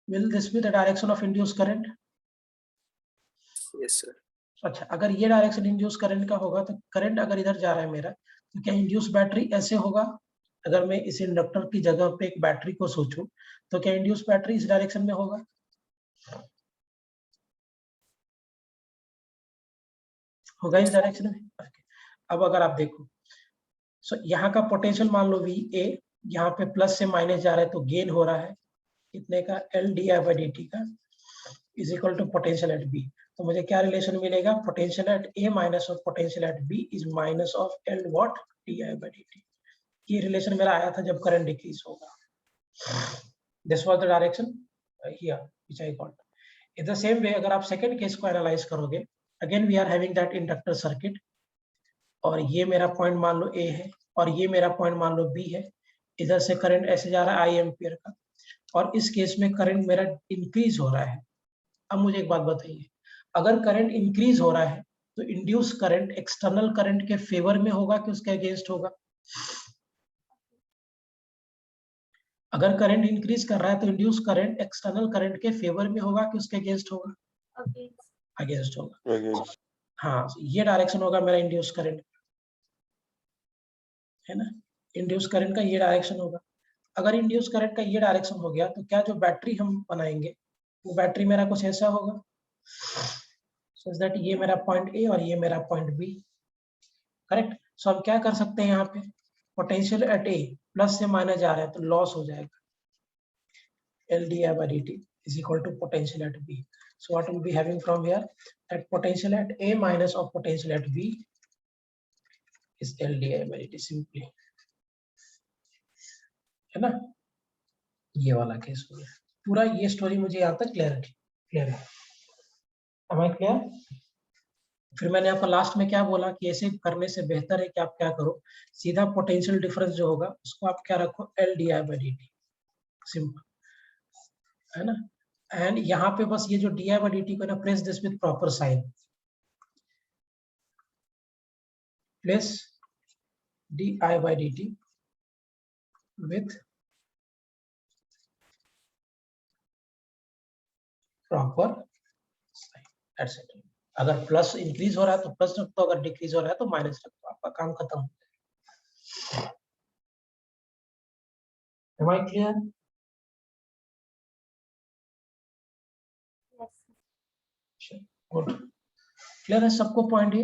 Will this B the direction of induce current? Yes sir. अच्छा, अगर ये डायरेक्शन इंड्यूस करंट का होगा तो करंट अगर इधर जा रहा है मेरा, तो क्या इंड्यूस बैटरी ऐसे होगा? अगर मैं इस इंडक्टर की जगह पे एक बैटरी को सोचूं तो क्या इंड्यूस बैटरी इस डायरेक्शन में होगा? होगा इस डायरेक्शन में। Okay. अब अगर आप देखो, सो यहाँ का पोटेंशियल मान लो वी ए, यहाँ पे प्लस से माइनस जा रहा है तो गेन हो रहा है कितने का? L D I by D T का is equal to potential at B. तो मुझे क्या रिलेशन मिलेगा? Potential at A minus of potential at B is minus of L what D I by D T. ये relation मेरा आया था जब करंट डिक्रीज होगा। This was the direction here which I got. In the same way अगर आप second case को analyse करोगे, again we are having that inductor circuit, और ये मेरा पॉइंट मान लो ए है और ये मेरा पॉइंट मान लो बी है। इधर से करंट ऐसे जा रहा है आई एम्पियर का, और इस केस में करंट मेरा इंक्रीज हो रहा है। अब मुझे एक बात बताइए, अगर करंट इंक्रीज हो रहा है तो इंड्यूस करंट एक्सटर्नल करंट के फेवर में होगा कि उसके अगेंस्ट होगा? अगर करंट इंक्रीज कर रहा है तो इंड्यूस करंट एक्सटर्नल करंट के फेवर में होगा कि उसके अगेंस्ट होगा? अगेंस्ट होगा। Against. हाँ, ये डायरेक्शन होगा मेरा इंड्यूस करंट, है ना? इंड्यूस करंट का ये डायरेक्शन होगा। अगर इंड्यूस करंट का ये डायरेक्शन हो गया तो क्या जो बैटरी हम बनाएंगे वो बैटरी मेरा कुछ ऐसा होगा, सो दैट ये मेरा पॉइंट ए और ये मेरा पॉइंट बी, करेक्ट? सो हम क्या कर सकते हैं यहाँ पे, पोटेंशियल एट ए प्लस से माइनस जा रहा है तो लॉस हो जाएगा, L D I by D T is equal to potential at B. So what we'll be having from here, that potential at A minus of potential at B is L D I by dt simply, है ना? ये वाला case हो गया पूरा। ये story मुझे यहाँ तक क्लियर है। Am I clear? फिर मैंने आपको लास्ट में क्या बोला कि ऐसे करने से बेहतर है कि आप क्या करो, सीधा पोटेंशियल डिफरेंस जो होगा उसको आप क्या रखो, L D I by D T, simple, है ना? एंड यहाँ पे बस ये जो डी आई बाई डी टी को ना place this with proper sign, place D I by D T with proper sign etcetera. अगर प्लस इंक्रीज हो रहा है तो प्लस रख दो, अगर डिक्रीज हो रहा है तो माइनस रख दो, आपका काम खत्म। Am I clear? गुड, क्लियर है सबको पॉइंट ये?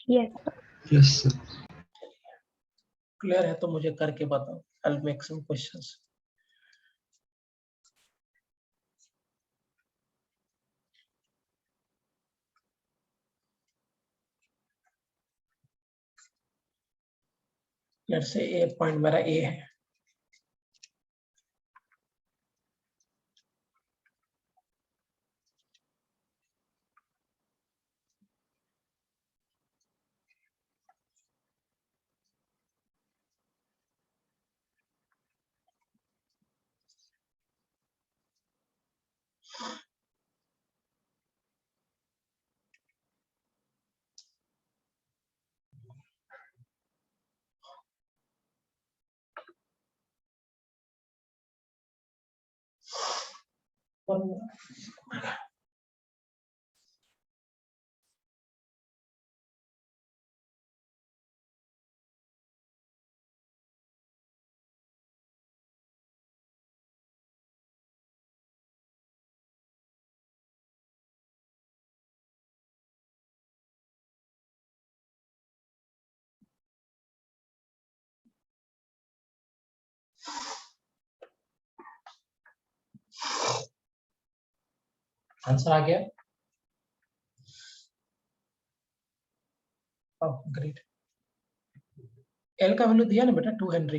Yes, sir. Yes, sir. Clear है तो मुझे करके बताओ, I will make some questions. Let's say A point मेरा ए है, आंसर आ गया? Oh great. एल का वैल्यू दिया ना बेटा 2 हेनरी,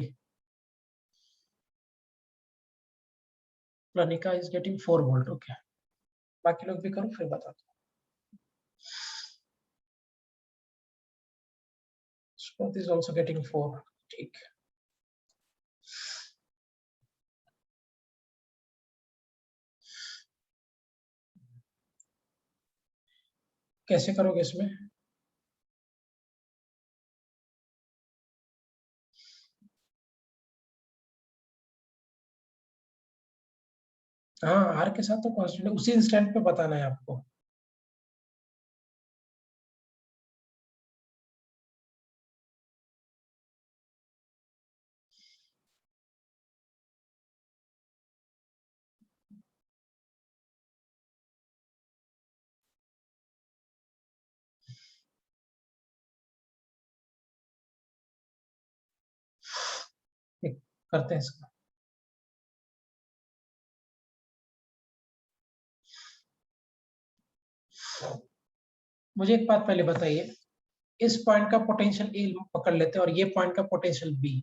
प्लानिका इज गेटिंग 4 वोल्ट। ओके, बाकी लोग भी करो फिर बता दो। Spot is also getting 4, ठीक। कैसे करोगे इसमें? हाँ, आर के साथ तो कांस्टेंट उसी इंस्टेंट पे बताना है आपको। करते हैं इसका। मुझे एक बात पहले बताइए, इस पॉइंट का पोटेंशियल ए पकड़ लेते हैं और ये पॉइंट का पोटेंशियल बी।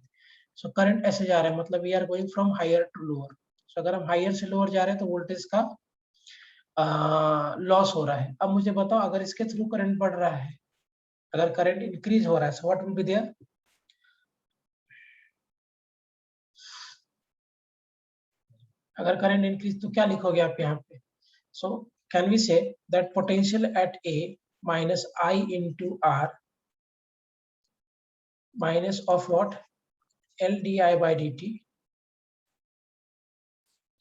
सो करंट ऐसे जा रहा है, मतलब we are going from higher to lower. So अगर हम हायर से लोअर जा रहे हैं तो वोल्टेज का लॉस हो रहा है। अब मुझे बताओ, अगर इसके थ्रू करंट बढ़ रहा है, अगर करंट इंक्रीज हो रहा है, so what will be there? अगर करंट इंक्रीज तो क्या लिखोगे आप यहाँ पे? So can we say that potential at A minus I into R minus of what? L D I by D T,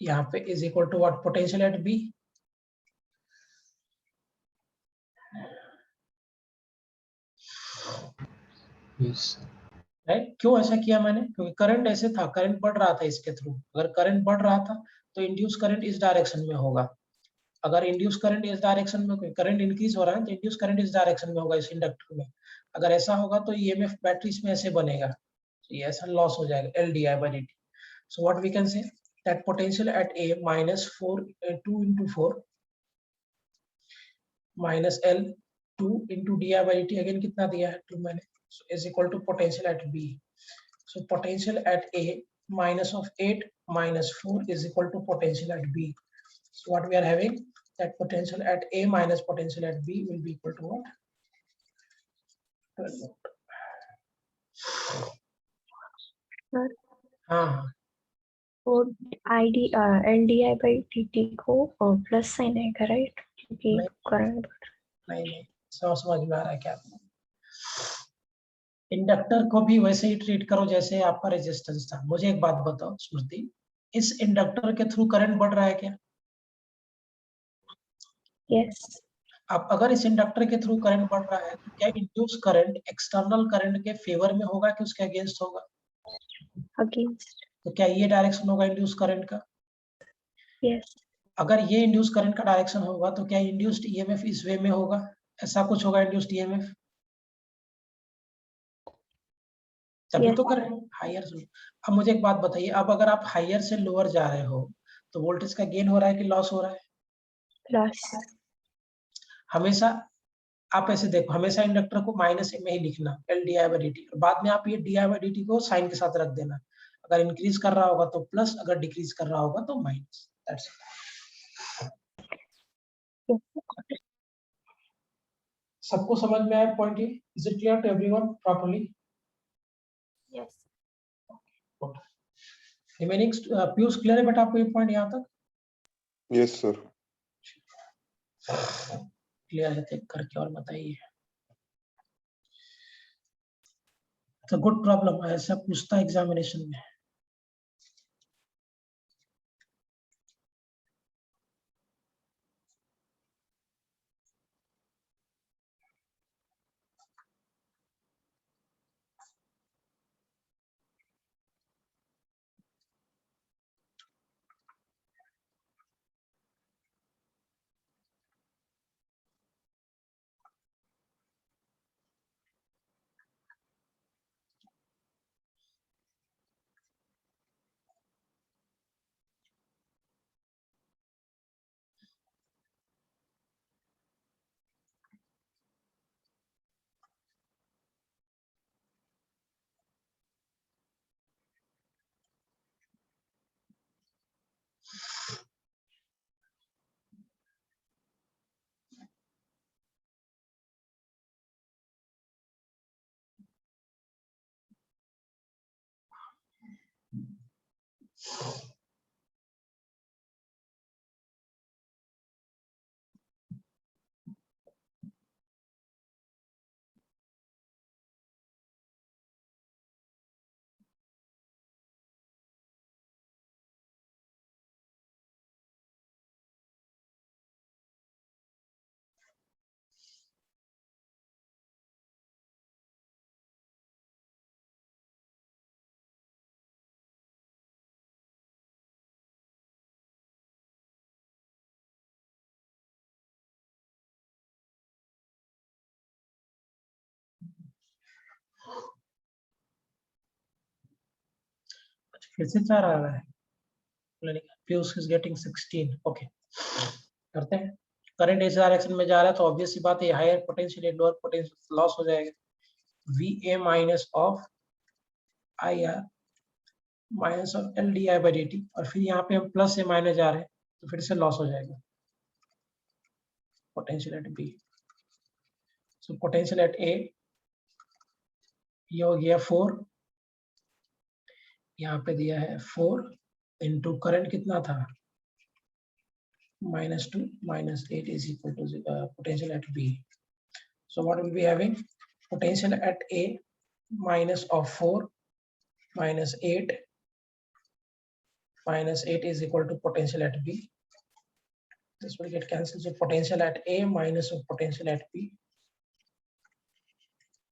यहाँ पे is equal to what? Potential at B. Yes, sir. Right? क्यों ऐसा किया मैंने? क्योंकि current ऐसे था, current बढ़ रहा था इसके थ्रू। अगर करंट बढ़ रहा था तो इंड्यूस करंट इस डायरेक्शन में होगा। अगर इंड्यूस करंट इस डायरेक्शन में, करंट इंक्रीज हो रहा है तो इंड्यूस करंट इस डायरेक्शन में होगा, इस इंडक्टर में। अगर ऐसा होगा तो ईएमएफ बैटरी में ऐसे बनेगा, तो ये ऐसा लॉस हो जाएगा, L D I by D T. So what we can say that potential at A minus 4 2 into 4 minus L 2 into D I by D T, again कितना दिया है? 2 मैंने। so is equal to potential at B. So potential at A minus of 8 minus 4 is equal to potential at B. So what we are having, that potential at A minus potential at B will be equal to what? 12 volt. Sir हाँ, वो L D I by D T को plus sign आएगा, right? क्योंकि नहीं current नहीं, समझ में आ रहा है क्या? इंडक्टर को भी वैसे ही ट्रीट करो जैसे आपका रेजिस्टेंस था। मुझे एक बात बताओ स्मृति, इस इंडक्टर के थ्रू करंट बढ़ रहा है क्या? यस अब अगर इस इंडक्टर के थ्रू करंट बढ़ रहा है तो क्या इंड्यूस करंट एक्सटर्नल करंट के फेवर में होगा कि उसके अगेंस्ट होगा? अगेंस्ट। तो क्या ये डायरेक्शन होगा इंड्यूस करंट का? यस अगर ये इंड्यूस करंट का डायरेक्शन होगा तो क्या इंड्यूस्ड ईएमएफ इस वे में होगा? ऐसा कुछ होगा इंड्यूस्ड ईएमएफ, तभी तो करंट हायर से। अब मुझे एक बात बताइए, अब अगर आप हायर से लोअर जा रहे हो तो वोल्टेज का गेन हो रहा है कि लॉस हो रहा है? प्लस। हमेशा आप ऐसे देखो, हमेशा इंडक्टर को माइनस में ही लिखना, L D I by D T, बाद में आप ये D I by D T को साइन के साथ रख देना। अगर इंक्रीज कर रहा होगा तो प्लस, अगर डिक्रीज कर रहा होगा तो माइनस। That's it. सबको समझ में आया पॉइंट? ये is it clear to everyone properly? Yes remaining Piyush clear है बेटा आपको ये पॉइंट यहाँ तक? Yes sir. क्लियर है, देख करके और बताइए। तो गुड प्रॉब्लम, ऐसा पूछता एग्जामिनेशन में। फिर से 4 आ रहा है, Piyush is getting 16. ओके करते हैं। करंट इस डायरेक्शन में जा रहा है तो ऑब्वियस सी बात है higher potential lower potential loss हो जाएगा। VA minus of IR minus of LdI/dt, और फिर यहाँ पे हम प्लस से माइनस जा रहे हैं तो फिर से लॉस हो जाएगा potential at B। So potential at A ये हो गया 4, यहाँ पे दिया है 4 इंटू करंट कितना था -2 -8 is equal to potential at B. So what will be having potential at A minus of 4 minus 8 is equal to potential at B. This will get cancelled. So potential at A minus of potential at B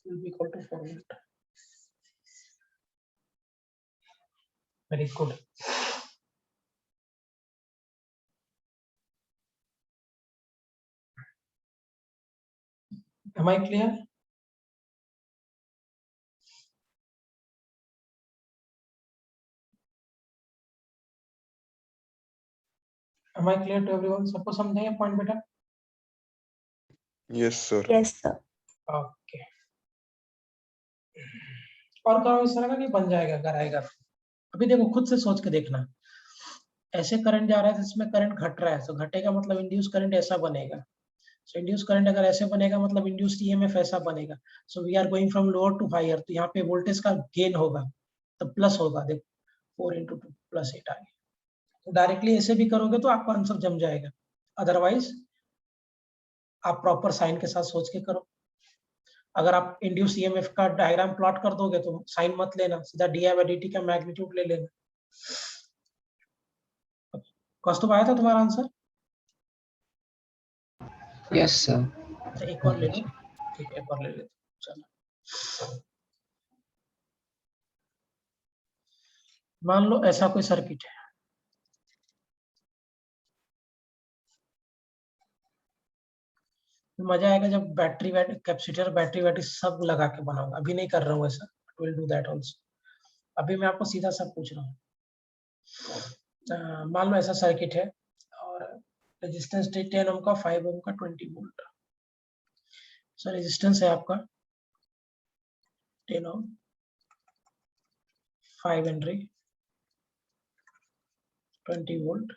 will be equal to 4 volt. Very good. Am I clear? Am I clear to everyone? सबको समझेंगे point बेटा? Yes, sir. Yes, sir. Okay और काम इस तरह का नहीं बन जाएगा अगर आएगा तो। अभी देखो खुद से सोच के देखना, ऐसे करंट जा रहा है जिसमें करंट घट रहा है तो घटेगा मतलब इंड्यूस करंट ऐसा बनेगा। सो इंड्यूस करंट अगर ऐसे बनेगा मतलब इंड्यूस्ड ईएमएफ ऐसा बनेगा। So we are going from lower to higher, तो यहाँ पे वोल्टेज का गेन होगा तो प्लस होगा। देखो 4 × 2 + 8 आ गया। तो डायरेक्टली ऐसे भी करोगे तो आपका आंसर जम जाएगा, अदरवाइज आप प्रॉपर साइन के साथ सोच के करो। अगर आप इंड्यूस ईएमएफ का डायग्राम प्लॉट कर दोगे तो साइन मत लेना, सीधा di/dt का मैग्नीट्यूड ले लेना। कौस्तुभ आया था तुम्हारा आंसर? Yes, sir. अच्छा एक और ले लो, ठीक है एक और ले लेते चलो। मान लो ऐसा कोई सर्किट है, मजा आएगा जब बैटरी कैपेसिटर बैटरी सब लगा के बनाऊंगा। अभी नहीं कर रहा हूँ ऐसा, विल डू दैट आल्सो। अभी मैं आपको सीधा सा पूछ रहा हूँ, मान लो ऐसा सर्किट है और रेजिस्टेंस 10 ओम का 5 ओम का 20 वोल्ट। सो रेजिस्टेंस है आपका 10 ओम 5 हेनरी 20 वोल्ट।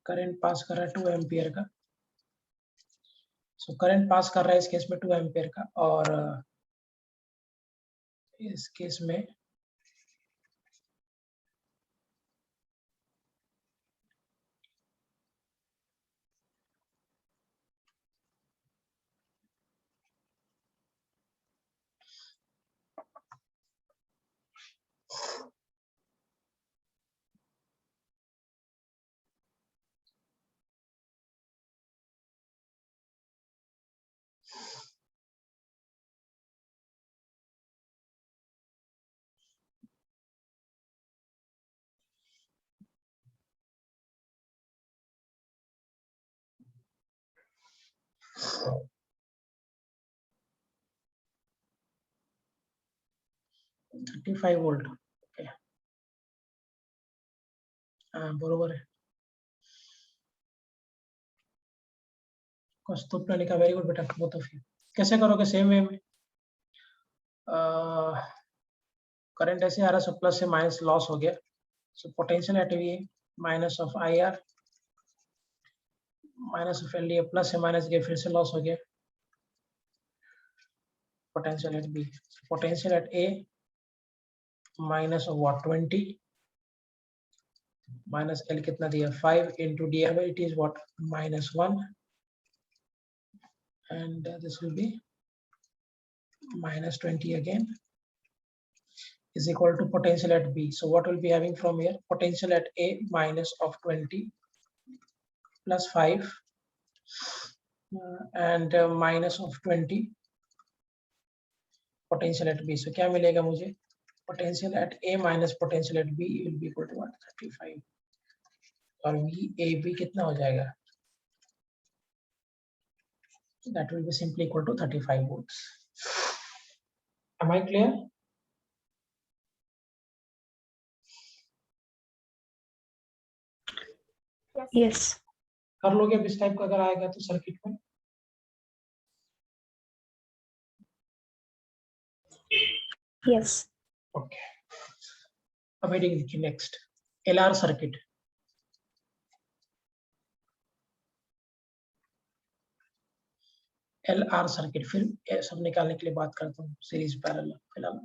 करंट पास कर रहा है 2 एम्पियर का। सो करंट पास कर रहा है इस केस में 2 एम्पियर का, और इस केस में $35 वोल्ट। ओके हाँ बरोबर है। कौस्तुभ प्रणिका वेरी गुड बेटा, बोथ ऑफ यू। कैसे करोगे? सेम वे में करंट ऐसे आ रहा है, सो प्लस से माइनस लॉस हो गया। So potential at V minus of IR minus of LDA, plus से माइनस गया फिर से लॉस हो गया। Potential at B, potential at A minus of what 20 minus L कितना दिया 5 into di/dt is what -1 and this will be -20 again is equal to potential at B. So what will be having from here? Potential at A minus of 20 plus 5 and minus of 20 potential at B. So क्या मिलेगा मुझे? Potential at A minus potential at B will be equal to what? 35 और VAB कितना हो जाएगा? That will be simply equal to 35 volts. Am I clear? Yes. कर लोगे अब इस टाइप का अगर आएगा तो सर्किट में? Yes. Okay. अब हेडिंग देखिए next, LR circuit. LR circuit फिर ये सब निकालने के लिए बात करता हूँ सीरीज पैरेलल फिलहाल।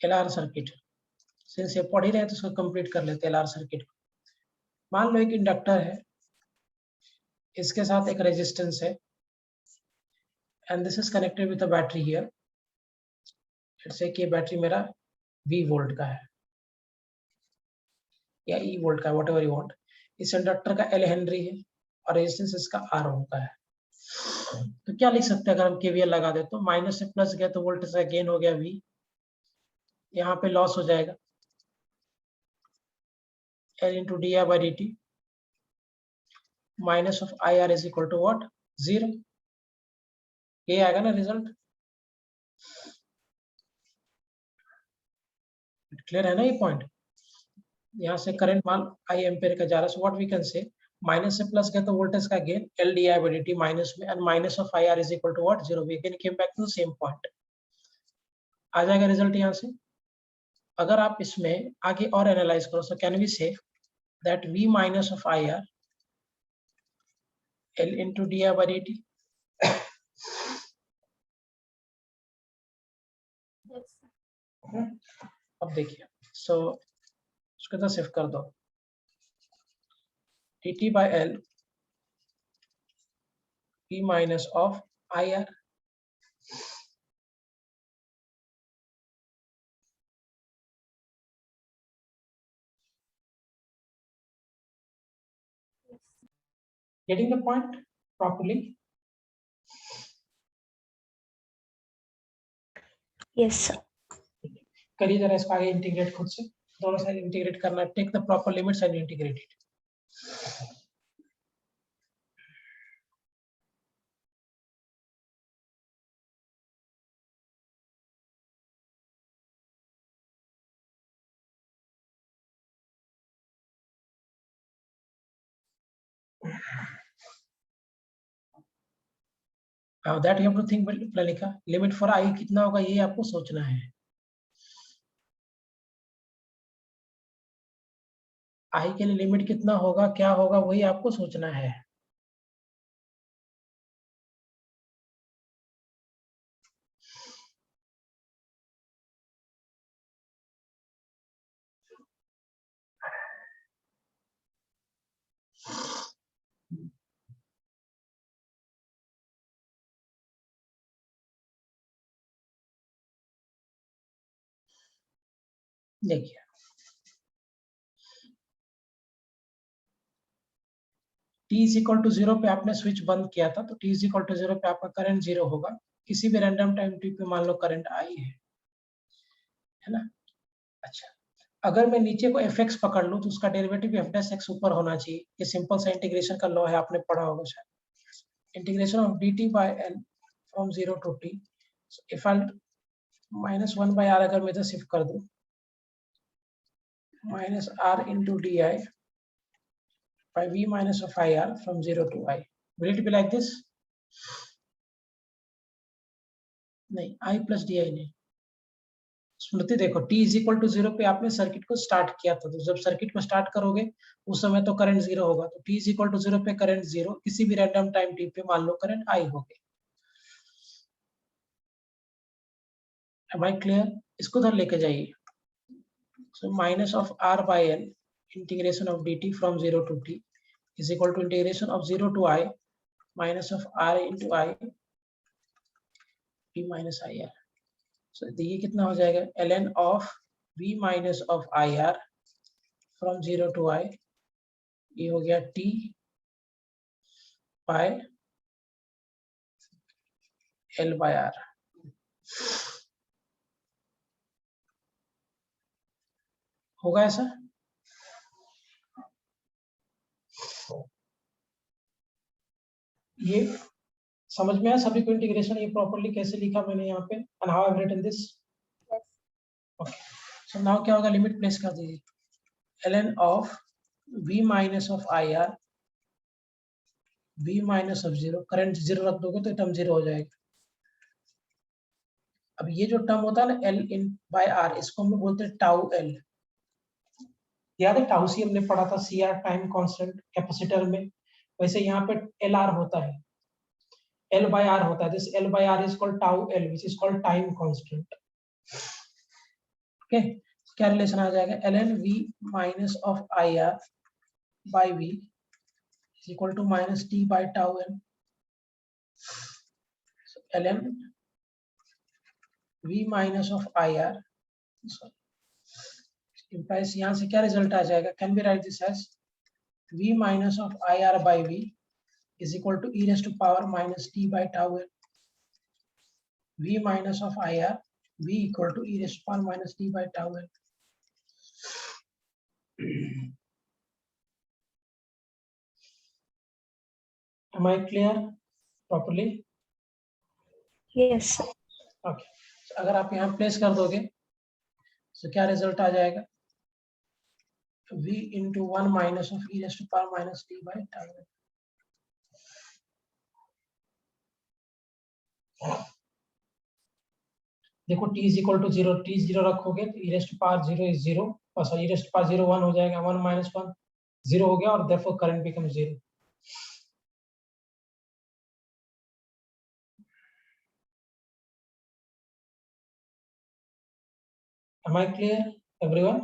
LR सर्किट सिंस ये पढ़ ही रहे तो उसको कंप्लीट कर लेते हैं। LR सर्किट, मान लो एक इंडक्टर है, इसके साथ एक रेजिस्टेंस है, and this is connected with a battery here. Let's say कि ये बैटरी मेरा V वोल्ट का है या E वोल्ट का, व्हाटएवर यू वांट। इस इंडक्टर का L हेनरी है और रेजिस्टेंस इसका R ओम का है। तो क्या लिख सकते हैं अगर हम KVL लगा दे तो, माइनस से प्लस गया तो वोल्टेज का गेन हो गया V, यहाँ पे लॉस हो जाएगा L into di by dt, minus of IR is equal to what, 0। ये आएगा ना रिजल्ट, क्लियर है ना ये पॉइंट। यहाँ से करंट मान I एम्पेयर का जा रहा है, so what we can say, minus से प्लस गया तो वोल्टेज का gain L di by dt minus में, and minus of IR is equal to what, 0। We again came back to the same point, आ जाएगा रिजल्ट यहाँ से। अगर आप इसमें आगे और एनालाइज करो, so can we say that V minus of IR L into di by dt। अब देखिए, सो उसको तो शिफ्ट कर दो, dt by L V minus of IR। Getting the point properly? Yes, sir. करिए जरा इसको आगे इंटीग्रेट खुद से, दोनों साइड इंटीग्रेट करना, take the proper limits and integrate it. Now that you have to think, लिखा लिमिट फॉर I कितना होगा ये आपको सोचना है। I के लिए लिमिट कितना होगा, क्या होगा, वही आपको सोचना है। देखिए t इज इक्वल टू 0 पे आपने स्विच बंद किया था, तो t इज इक्वल टू 0 पे आपका करंट 0 होगा। किसी भी रैंडम टाइम t पे मान लो करंट I है ना। अच्छा, अगर मैं नीचे को fx पकड़ लूं तो उसका डेरिवेटिव f डैश x ऊपर होना चाहिए। ये सिंपल सा इंटीग्रेशन का लॉ है, आपने पढ़ा होगा शायद। Integration of dt by L from 0 to t, if I minus 1 by r अगर मैं इधर शिफ्ट कर दूं, minus r into di by v minus of IR from 0 to I. Will it be like this? नहीं, I plus di नहीं। स्मृति देखो, t is equal to 0 पे आपने सर्किट को स्टार्ट किया था, तो जब सर्किट को स्टार्ट करोगे उस समय तो करंट 0 होगा, तो t इज इक्वल टू 0 पे करंट 0, किसी भी रैंडम टाइम t पे मान लो करंट I हो गए। Am I clear? इसको उधर लेके जाइए। So minus of r by L integration of dt from 0 to t is equal to integration of 0 to I minus of r into I p minus IR। So ये कितना हो जाएगा, ln of v minus of IR from 0 to I, ये हो गया t by L by R। होगा ऐसा? ये समझ में आया सभी को इंटीग्रेशन ये प्रॉपर्ली कैसे लिखा मैंने यहाँ पे and how I have written this. Okay, so now क्या होगा, लिमिट प्लेस कर दीजिए ln of v minus of I R v minus of 0, current 0 रख दोगे तो टर्म 0 हो जाएगा. अब ये जो टर्म होता है ना l इन बाय r, इसको हम लोग बोलते हैं टाउ l. याद है टाउ सी हमने पढ़ा था, C R time constant capacitor में, वैसे यहाँ पे एल आर होता है, L by R होता है. This L by R is called tau L, which is called time constant. Okay, क्या रिलेशन आ जाएगा, ln V minus of IR by V is equal to minus T by tau L. So ln V minus of IR, implies यहाँ से क्या result आ जाएगा, can we write this as V minus of IR by V is equal to e raised to power minus T by tau L. V minus of IR, V equal to e raised to power minus T by tau L. Am I clear properly? Yes. Okay. So, अगर आप यहाँ place कर दोगे तो क्या result आ जाएगा, V into 1 minus of e raised to power minus T by tau L. देखो t is equal to 0, t 0 रखोगे तो e raised to power 0 is 0, और sorry e raised to power 0 1 हो जाएगा, 1 minus 1 0 हो गया, और therefore current becomes 0. Am I clear everyone?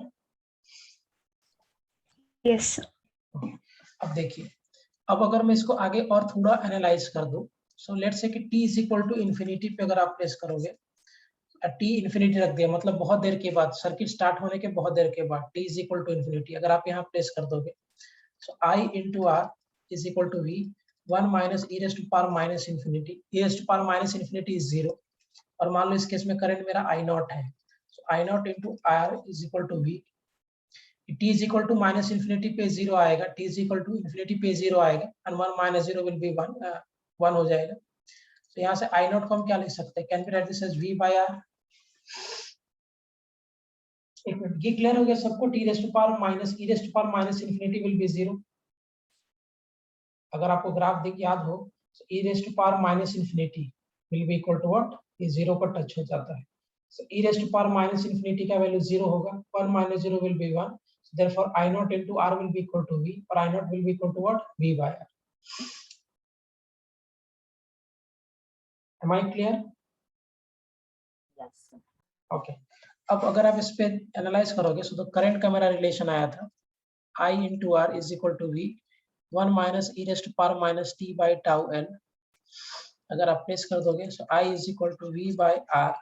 Yes. अब देखिए, अब अगर मैं इसको आगे और थोड़ा एनालाइज कर दूं, सो लेट्स से कि t is equal to infinity पे अगर आप प्लेस करोगे, t इन्फिनिटी रख दिया, मतलब बहुत देर के बाद, सर्किट स्टार्ट होने के बहुत देर के बाद t is equal to infinity अगर आप यहाँ प्लेस कर दोगे, so I into R is equal to V 1 minus e raised to power minus infinity, e raised to power minus infinity is 0, और मान लो इस केस में करंट मेरा I नॉट है, so I naught into R is equal to V. t is equal to minus infinity पे 0 आएगा, t is equal to infinity पे 0 आएगा, and 1 minus 0 will be 1, 1 हो जाएगा. तो यहाँ से I नॉट को हम क्या लिख सकते हैं, can we write this as V by R. एक मिनट, ये क्लियर हो गया सबको, t raised to power minus e raised to power minus infinity will be 0. अगर आपको ग्राफ देख याद हो, so e raised to power minus infinity will be equal to what, ये 0 पर टच हो जाता है, so e raised to power minus infinity का वैल्यू 0 होगा, 1 minus 0 will be 1. Therefore, I naught into R will be equal to V, or I naught will be equal to what? V by R. Am I clear? Yes. Okay. अब अगर आप इस पे analyse करोगे, तो current का मेरा relation आया था I into R is equal to V 1 minus e raised to power minus T by tau L. अगर आप प्लेस कर दोगे, so I is equal to V by R.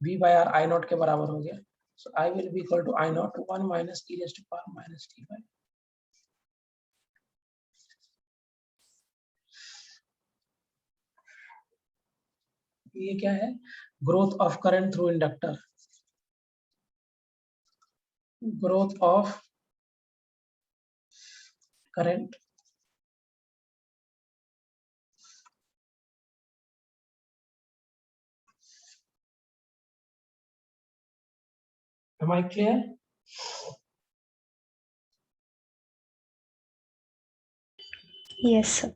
V by R I naught के बराबर हो गया, so I will be equal to I naught 1 minus e raised to power minus T by. ये क्या है, growth of current through inductor, growth of current Am I clear? Yes, sir.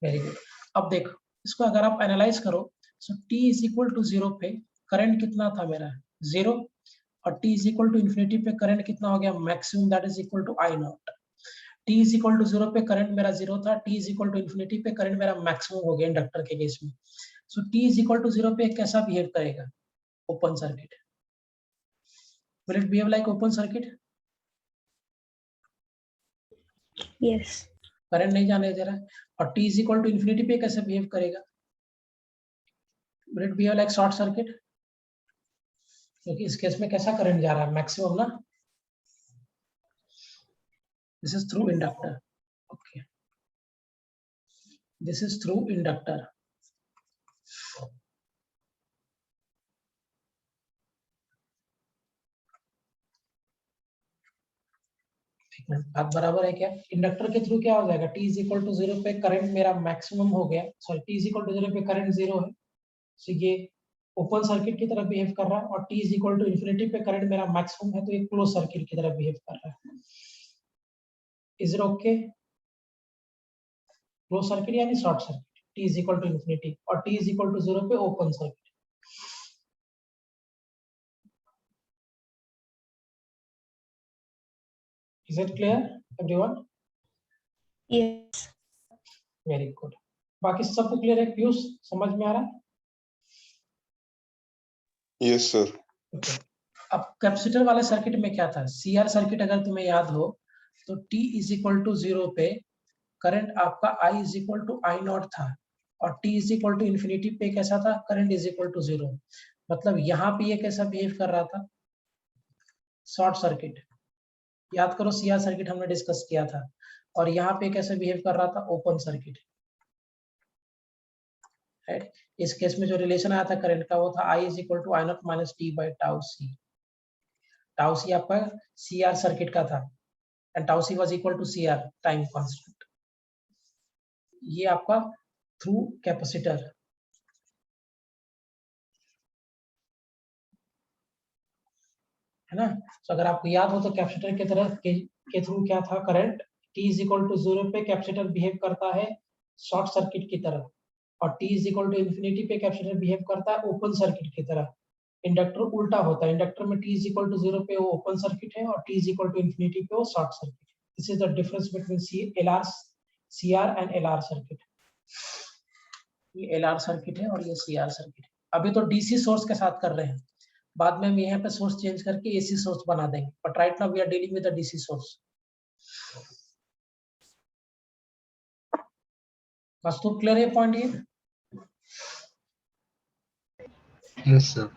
Very good. अब देखो इसको अगर आप analyse करो, so t is equal to 0 पे करंट कितना था मेरा, 0, और t is equal to infinity पे करंट कितना हो गया, maximum, that is equal to I naught. t is equal to 0 पे करंट मेरा 0 था, t is equal to infinity पे करंट मेरा मैक्सिमम हो गया इंडक्टर के केस में. So t is equal to 0 पे कैसा बिहेव करेगा, open circuit. Will it behave like open circuit, Yes. Current नहीं जाने दे रहा है. और t is equal to infinity पे कैसे बिहेव करेगा, will it behave like short circuit, क्योंकि इस केस में कैसा करंट जा रहा है, मैक्सिमम ना. This is through inductor. Okay, this is through inductor. एक मिनट, बात बराबर है क्या? इंडक्टर के थ्रू क्या हो जाएगा, t इज इक्वल टू 0 पे करंट मेरा मैक्सिमम हो गया, sorry t is equal to 0 पे करंट 0 है, तो ये ओपन सर्किट की तरह बिहेव कर रहा है, और t is equal to infinity पे करंट मेरा मैक्सिमम है, तो ये क्लोज सर्किट की तरह बिहेव कर रहा है। Is it okay? Close circuit यानी short circuit, t is equal to infinity, और t इज इक्वल टू 0 पे open circuit. Is it clear everyone? Yes. Very good. बाकी सबको क्लियर है? पीयूष समझ में आ रहा है? Yes, sir. Okay. अब कैपेसिटर वाले सर्किट में क्या था, सीआर सर्किट अगर तुम्हें याद हो तो t इज इक्वल टू 0 पे करंट आपका I is equal to I naught था, और t is equal to infinity पे कैसा था, करंट इज इक्वल टू 0। मतलब यहाँ पे ये कैसा बिहेव कर रहा था, शॉर्ट सर्किट। याद करो सीआर सर्किट हमने डिस्कस किया था, और यहाँ पे कैसे बिहेव कर रहा था, ओपन सर्किट। राइट, इस केस में जो रिलेशन आया था करंट का वो था I is equal to I not minus T by tau C. Tau C आपका सीआर सर्किट का था, and tau C was equal to CR time constant. ये आपका थ्रू कैपेसिटर, है ना? तो अगर आपको याद हो तो कैपेसिटर के तरह के थ्रू क्या था current, t is equal to 0 पे कैपेसिटर बिहेव करता है शॉर्ट सर्किट की तरह, और t is equal to infinity पे कैपेसिटर बिहेव करता है ओपन सर्किट की तरह। इंडक्टर उल्टा होता है, इंडक्टर में t इज इक्वल टू 0 पे वो ओपन सर्किट है, और t is equal to infinity पे वो शॉर्ट सर्किट है। This is the difference between CR and LR circuit. ये एलआर सर्किट है और ये सीआर सर्किट है। अभी तो डीसी सोर्स के साथ कर रहे हैं, बाद में हम यहाँ पे सोर्स चेंज करके एसी सोर्स बना देंगे, but right now we are dealing with the DC source. बस तो क्लियर है पॉइंट ये? Yes, sir.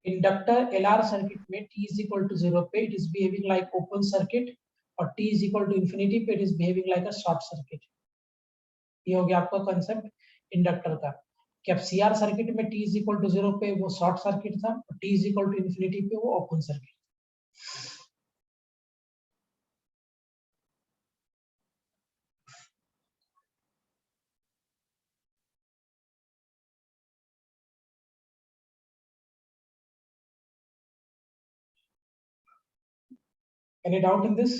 Inductor LR circuit में t इज इक्वल टू 0 पे it is behaving like open circuit, और t is equal to infinity पे it is behaving like a short circuit. ये हो गया आपका कांसेप्ट इंडक्टर का। क्या सीआर सर्किट में t इज इक्वल टू 0 पे वो शॉर्ट सर्किट था, और t is equal to infinity पे वो open circuit. Any doubt in this?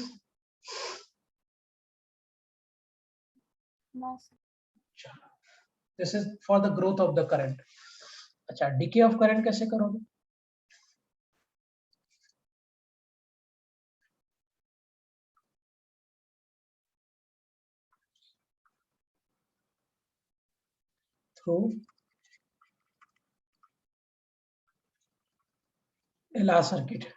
No. This is for the growth of the current. अच्छा, decay of current कैसे करोगे? Through LR circuit.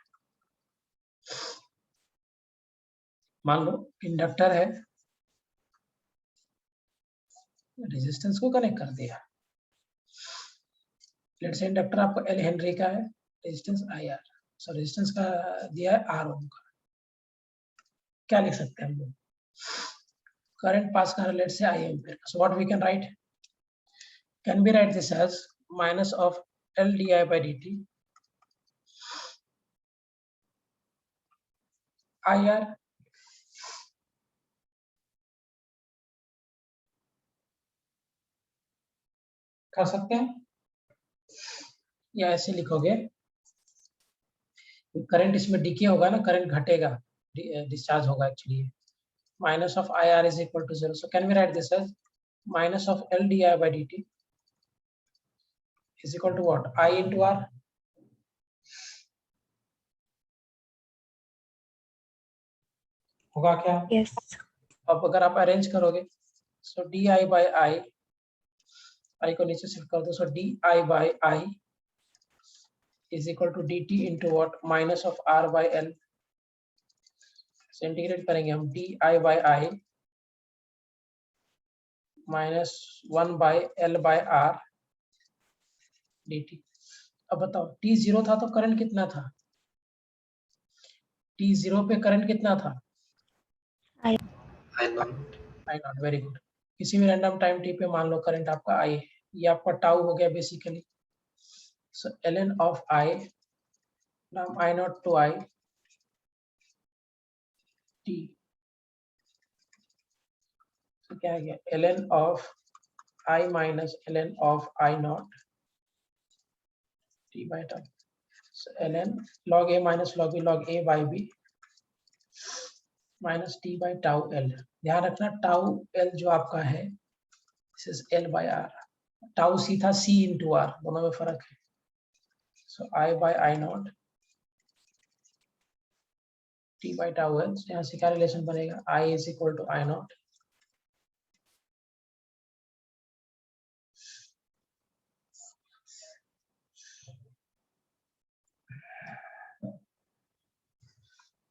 मान लो इंडक्टर है, रेजिस्टेंस को कनेक्ट कर दिया। लेट्स से इंडक्टर आपको L हेनरी का है, रेजिस्टेंस IR, सो रेजिस्टेंस का दिया है R ओम का। क्या लिख सकते हैं हम लोग? करंट पास कर रहा है let's say I ampere, so what we can write, can be write this as minus of L di by dt IR कर सकते हैं, या ऐसे लिखोगे, करंट इसमें डीके होगा ना, करंट घटेगा, डिस्चार्ज होगा actually, minus of IR is equal to 0. So can we write this as minus of L di by dt is equal to what? I into R. होगा क्या? Yes. अब अगर आप अरेंज करोगे, so di by I को नीचे shift कर दो, so di by I is equal to dt into what? Minus of R by L. So integrate करेंगे हम di by I minus 1 by L by R dt। अब बताओ t 0 था तो करंट कितना था? t 0 पे करंट कितना था? I not. I not, very good. किसी भी रैंडम टाइम टी पे मान लो करंट आपका I है, ये आपका टाउ हो गया basically. So ln of I, now I naught to I t, तो क्या आ गया ln of I minus ln of I naught t by tau. So ln log a minus log b log a by b minus t by tau l. ध्यान रखना tau l जो आपका है this is l by r. tau c था c into r, दोनों में फर्क है. So I by I naught t by tau l. यहाँ से क्या रिलेशन बनेगा? I is equal to I naught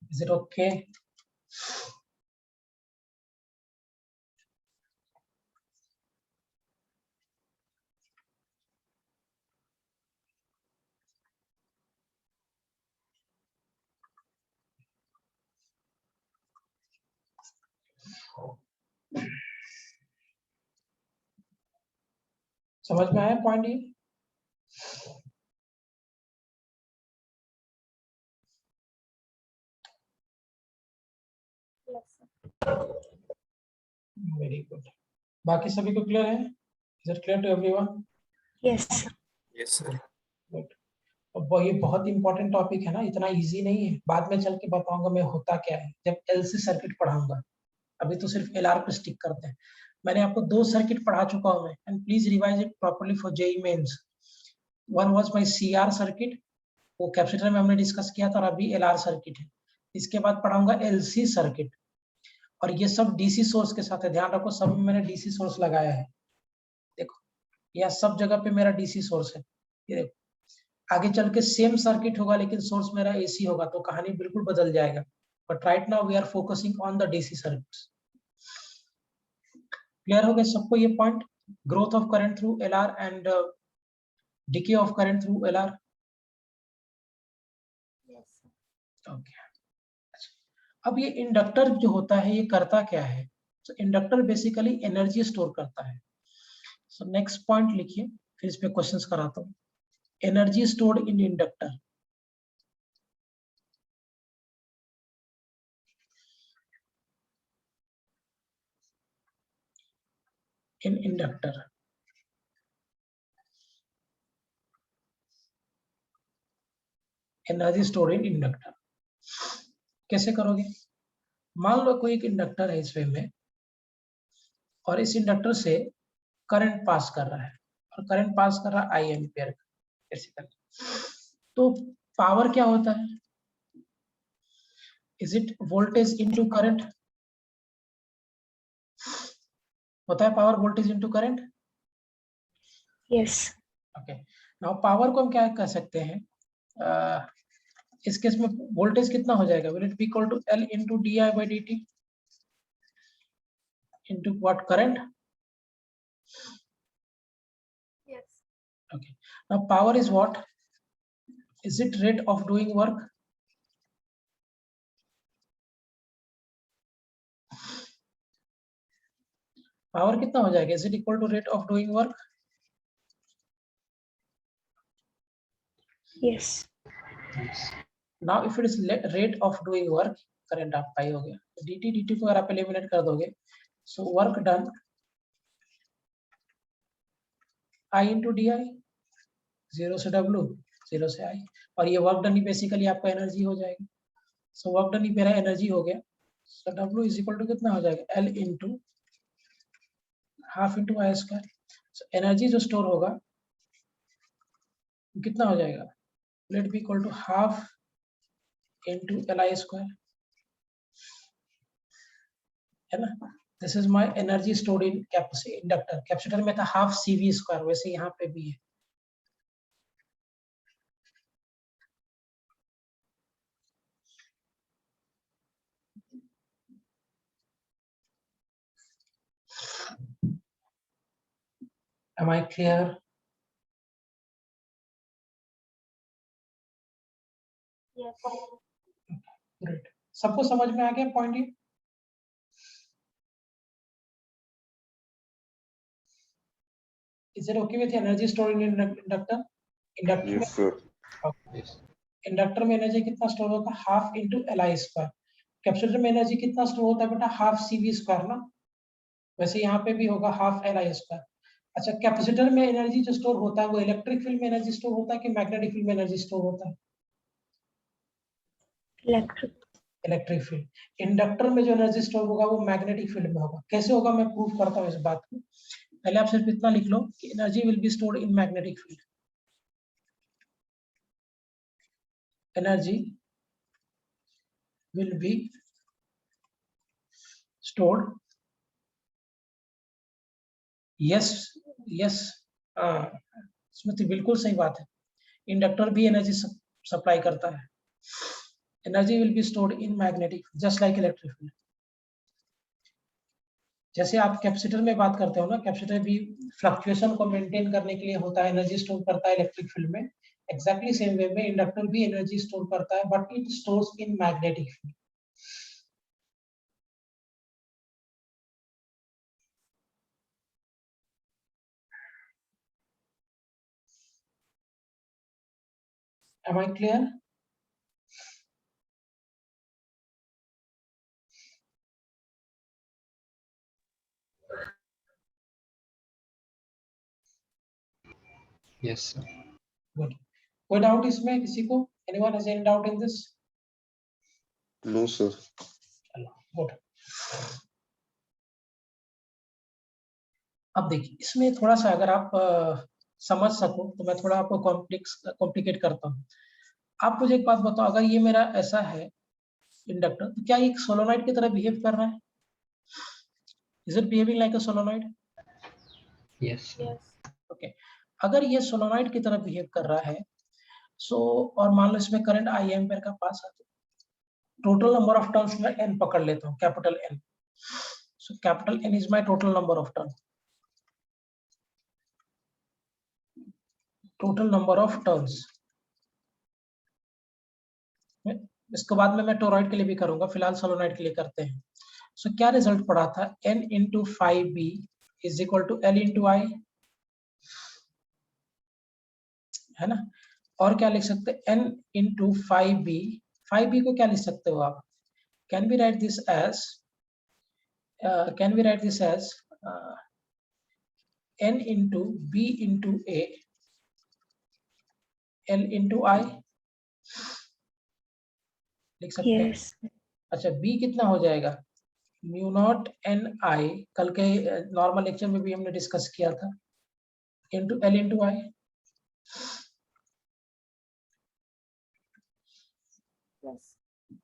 is it okay? समझ में आया पॉइंट ये? Very good. बाकी सभी को क्लियर है? Is it clear to everyone? Yes. Yes, sir. Good. अब ये बहुत इंपॉर्टेंट टॉपिक है ना, इतना इजी नहीं है. बाद में चल के बताऊंगा मैं होता क्या है जब एलसी सर्किट पढ़ाऊंगा. अभी तो सिर्फ एलआर पे स्टिक करते हैं. मैंने आपको 2 सर्किट पढ़ा चुका हूं मैं, and please revise it properly for JEE Mains. One was my CR circuit, वो कैपेसिटर में हमने डिस्कस किया था, और अभी एलआर सर्किट है. इसके बाद पढ़ाऊंगा एलसी सर्किट, और ये सब डीसी सोर्स के साथ है. ध्यान रखो सब में मैंने डीसी सोर्स लगाया है. देखो यह सब जगह पे मेरा डीसी सोर्स है. ये देखो आगे चल के सेम सर्किट होगा लेकिन सोर्स मेरा एसी होगा, तो कहानी बिल्कुल बदल जाएगा. But right now we are focusing on the DC circuits. Clear हो गया सबको ये point? Growth of current through LR and decay of current through LR. Yes. Okay. अब ये इंडक्टर जो होता है ये करता क्या है? तो इंडक्टर बेसिकली एनर्जी स्टोर करता है. सो नेक्स्ट पॉइंट लिखिए, फिर इस पे क्वेश्चंस कराता हूँ. Energy stored in inductor. In inductor energy stored in inductor कैसे करोगे? मान लो कोई एक इंडक्टर है इस वे में, और इस इंडक्टर से करंट पास कर रहा है, और करंट पास कर रहा है आई एम्पियर. ऐसे कर, तो पावर क्या होता है? Is it voltage into current? होता है power voltage into current. Yes. Okay. Now power को हम क्या कह सकते हैं? इस केस में वोल्टेज कितना हो जाएगा? Will it be equal to L into D I by D T into what? Current. Yes. Okay. Now power is what? Is it rate of doing work? Power कितना हो जाएगा? Is it equal to rate of doing work? Yes. Now if it is rate of doing work, current आपका ही हो गया. dt dt को अगर आप eliminate कर दोगे, so work done I into di, 0 से w, 0 से I, और ये वर्क डन ही बेसिकली आपका एनर्जी हो जाएगा. सो वर्क डन ही मेरा एनर्जी हो गया. So w is equal to कितना हो जाएगा? l into half into I square. So energy जो स्टोर होगा कितना हो जाएगा? Let be equal to half into L I square, है ना. This is my energy stored in inductor. Capacitor में था हाफ CV स्क्वायर, वैसे यहाँ पे भी है. Am I clear? Yes. Great. सबको समझ में आ गया पॉइंट ये? Is it okay with energy stored in inductor? Inductor Yes, sir. Yes. Inductor में एनर्जी कितना स्टोर होगा? Half into L I square. Capacitor में एनर्जी कितना स्टोर होता है बेटा, हाफ CV स्क्वायर ना, वैसे यहाँ पे भी होगा हाफ LI स्क्वायर। अच्छा, कैपेसिटर में एनर्जी जो स्टोर होता है वो इलेक्ट्रिक फील्ड में एनर्जी स्टोर होता है कि मैग्नेटिक फील्ड में एनर्जी स्टोर होता है? इलेक्ट्रिक। Electric field. इंडक्टर में जो एनर्जी स्टोर होगा वो मैग्नेटिक फील्ड में होगा। कैसे होगा मैं प्रूव करता हूँ इस बात को। पहले आप सिर्फ इतना लिख लो कि energy will be stored in magnetic field. Energy will be stored, yes yes, Smriti बिल्कुल सही बात है, इंडक्टर भी एनर्जी सप्लाई करता है। Energy will be stored in magnetic just like electric field. जैसे आप कैपेसिटर में बात करते हो ना, कैपेसिटर भी फ्लक्चुएशन को मेंटेन करने के लिए होता है, एनर्जी स्टोर करता है इलेक्ट्रिक फील्ड में। एक्जैक्टली सेम वे में इंडक्टर भी एनर्जी स्टोर करता है, but it stores in magnetic field. Am I clear? Yes, sir. Good. कोई डाउट इसमें किसी को? Anyone has any doubt in this? No, sir. Good. अब देखिए इसमें थोड़ा सा अगर आप समझ सको तो मैं थोड़ा आपको कॉम्प्लिकेट करता हूँ। आप मुझे एक बात बताओ, अगर ये मेरा ऐसा है इंडक्टर, तो क्या ये सोलोनॉइड की तरह बिहेव कर रहा है? Is it behaving like a solenoid? Yes, sir. Okay, अगर ये सोलोनॉइड की तरह बिहेव कर रहा है, सो और मान लो इसमें करंट I एम्पीयर का पास है, टोटल नंबर ऑफ टर्न्स में n पकड़ लेता हूँ, capital N। So capital N is my total number of turn, total number of turns. इसके बाद में मैं टोरॉइड के लिए भी करूंगा, फिलहाल सोलोनॉइड के लिए करते हैं। सो क्या रिजल्ट पड़ा था, N into 5B is equal to L into I, है ना? और क्या लिख सकते हैं, N into 5B, 5B को क्या लिख सकते हो आप? Can we write this as N into B into A L into I, लिख सकते हैं। Yes. अच्छा, B कितना हो जाएगा, म्यू नॉट NI, कल के नॉर्मल लेक्चर में भी हमने डिस्कस किया था, into L into I। Yes.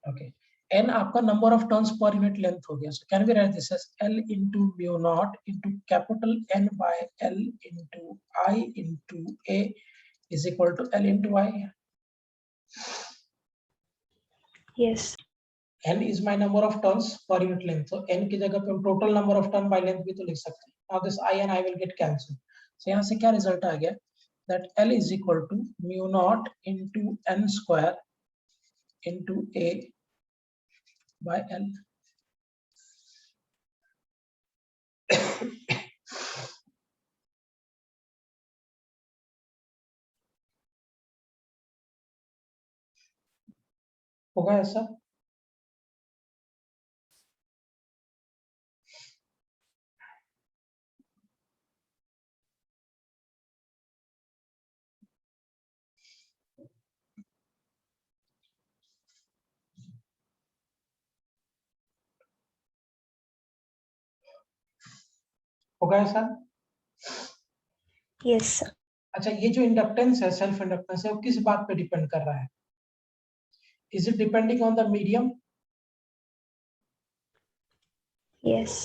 Okay, N आपका नंबर ऑफ टर्न्स पर यूनिट लेंथ हो गया। So can we write this as L into mu naught into capital N by L into I into A is equal to L into I। Yes. N is my number of turns per unit length, so N की जगह पे हम total number of turn by length भी तो लिख सकते हैं। Now this I and I will get cancelled, so यहाँ से क्या रिजल्ट आ गया, that L is equal to mu naught into N square into A by L। होगा ऐसा? होगा ऐसा? Yes, sir. अच्छा, ये जो इंडक्टेंस है, सेल्फ इंडक्टेंस है, वो किस बात पे डिपेंड कर रहा है? Is it depending on the medium? Yes.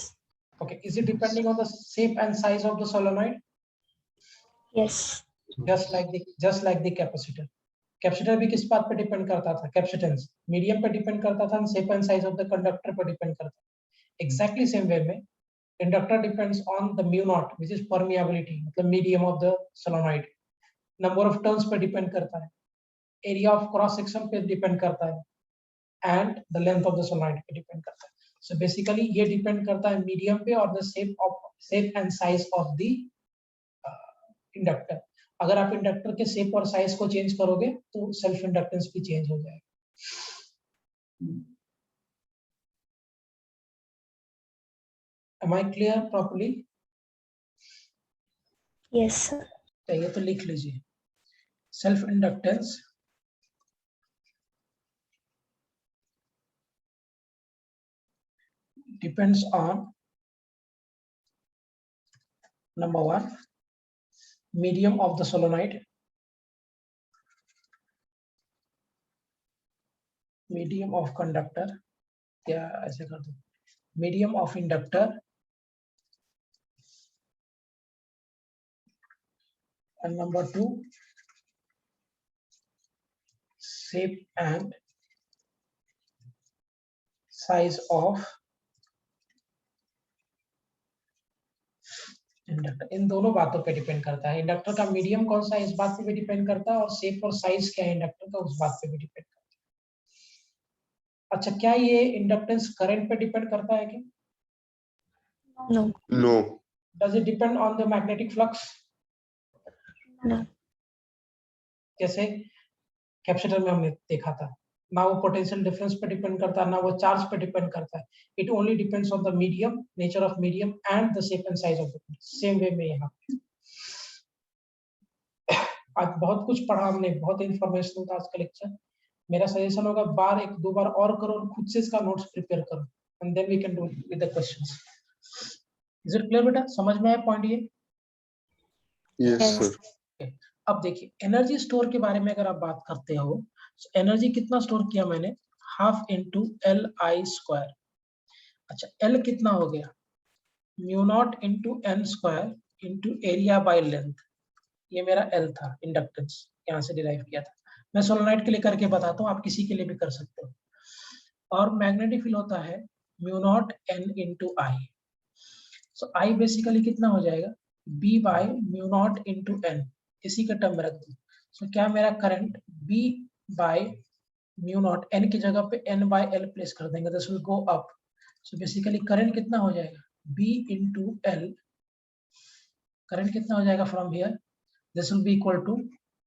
Okay, is it depending on the shape and size of the solenoid? Yes. Just like the capacitor। Capacitor भी किस बात पे डिपेंड करता था, कैपेसिटेंस, मीडियम पे डिपेंड करता था, shape and size of the conductor पे डिपेंड करता था। एग्जैक्टली सेम वे में inductor depends on the mu not which is permeability, मतलब medium of the solenoid, number of turns पे डिपेंड करता है, एरिया ऑफ क्रॉस सेक्शन पे depend करता है, and the length of the solenoid पे depend करता है। सो बेसिकली ये डिपेंड करता है मीडियम पे और the shape and size of the inductor. अगर आप इंडक्टर के शेप और साइज को चेंज करोगे तो सेल्फ इंडक्टेंस भी चेंज हो जाएगा। Am I clear properly? Yes, sir. चाहिए तो लिख लीजिए. Self inductance depends on number one, medium of the solenoid, medium of conductor, क्या ऐसे कर दो, medium of inductor, and number two, shape and size of inductor. इन दोनों बातों पे डिपेंड करता है. इंडक्टर का मीडियम कौन सा है इस बात पे भी डिपेंड करता है, और शेप और साइज क्या है इंडक्टर का उस बात पे भी डिपेंड करता है. अच्छा, क्या ये इंडक्टेंस करंट पे डिपेंड करता है कि? No. No. Does it depend on the magnetic flux? No. जैसे कैपेसिटर में हमने देखा था, ना वो पोटेंशियल डिफरेंस पे डिपेंड करता है, ना वो चार्ज पे डिपेंड करता है. It only depends on the medium, nature of medium and the shape and size of the. Same way में यहाँ आज बहुत कुछ पढ़ा हमने, बहुत इंफॉर्मेशन था आज का लेक्चर. मेरा सजेशन होगा बार एक दो बार और करो और खुद से इसका नोट्स प्रिपेयर करो, and then we can do with the questions. Is it clear बेटा? समझ में आया पॉइंट ये? Yes, Yes. sir. अब देखिए, एनर्जी स्टोर के बारे में अगर आप बात करते हो, एनर्जी कितना स्टोर किया मैंने? Half into L I square. अच्छा, एल कितना हो गया? Mu naught into N square into area by length. ये मेरा एल था, इंडक्टेंस यहाँ से डिराइव किया था. मैं सोलोनाइट के लिए करके बताता हूँ, आप किसी के लिए भी कर सकते हो. और मैग्नेटिक फील्ड होता है mu naught N into I. So I basically कितना हो जाएगा? B by mu naught into N. इसी के टर्म में रख दो. सो क्या मेरा current B by mu naught, N की जगह पे एन बाय एल प्लेस कर देंगे, this will go up. So basically current कितना हो जाएगा? B into L. करंट कितना हो जाएगा from here? This will be equal to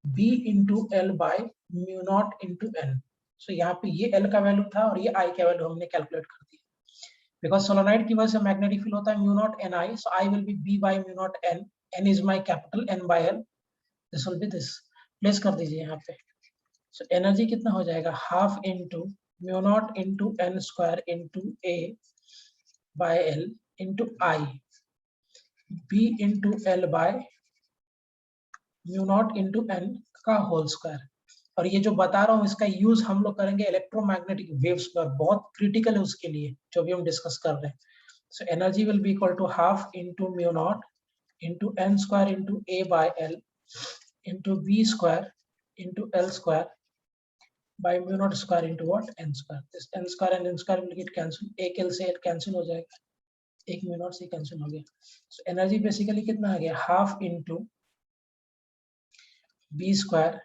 b into L by mu naught into n. So यहाँ पे ये L का वैल्यू था और ये I का वैल्यू हमने कैलकुलेट कर दिया. बिकॉज सोलोनाइड की वजह से मैग्नेटिक फील्ड होता है mu naught N I, so I will be b by mu naught n. n is my capital, n by L. This will be this. Place कर दीजिए यहाँ पे. So एनर्जी कितना हो जाएगा? Half into mu naught into N square into a by L into I, b into L by mu naught into N का whole square. और ये जो बता रहा हूँ इसका यूज हम लोग करेंगे इलेक्ट्रोमैग्नेटिक वेव्स पर, बहुत क्रिटिकल है उसके लिए जो भी हम डिस्कस कर रहे हैं. So energy will be equal to half into mu naught into N square into A by L into B square into L square by mu naught square into what? N square. This N square and N square will get cancel. एक L से L cancel हो जाएगा, एक mu naught से cancel हो गया. So energy basically कितना आ गया? Half into b square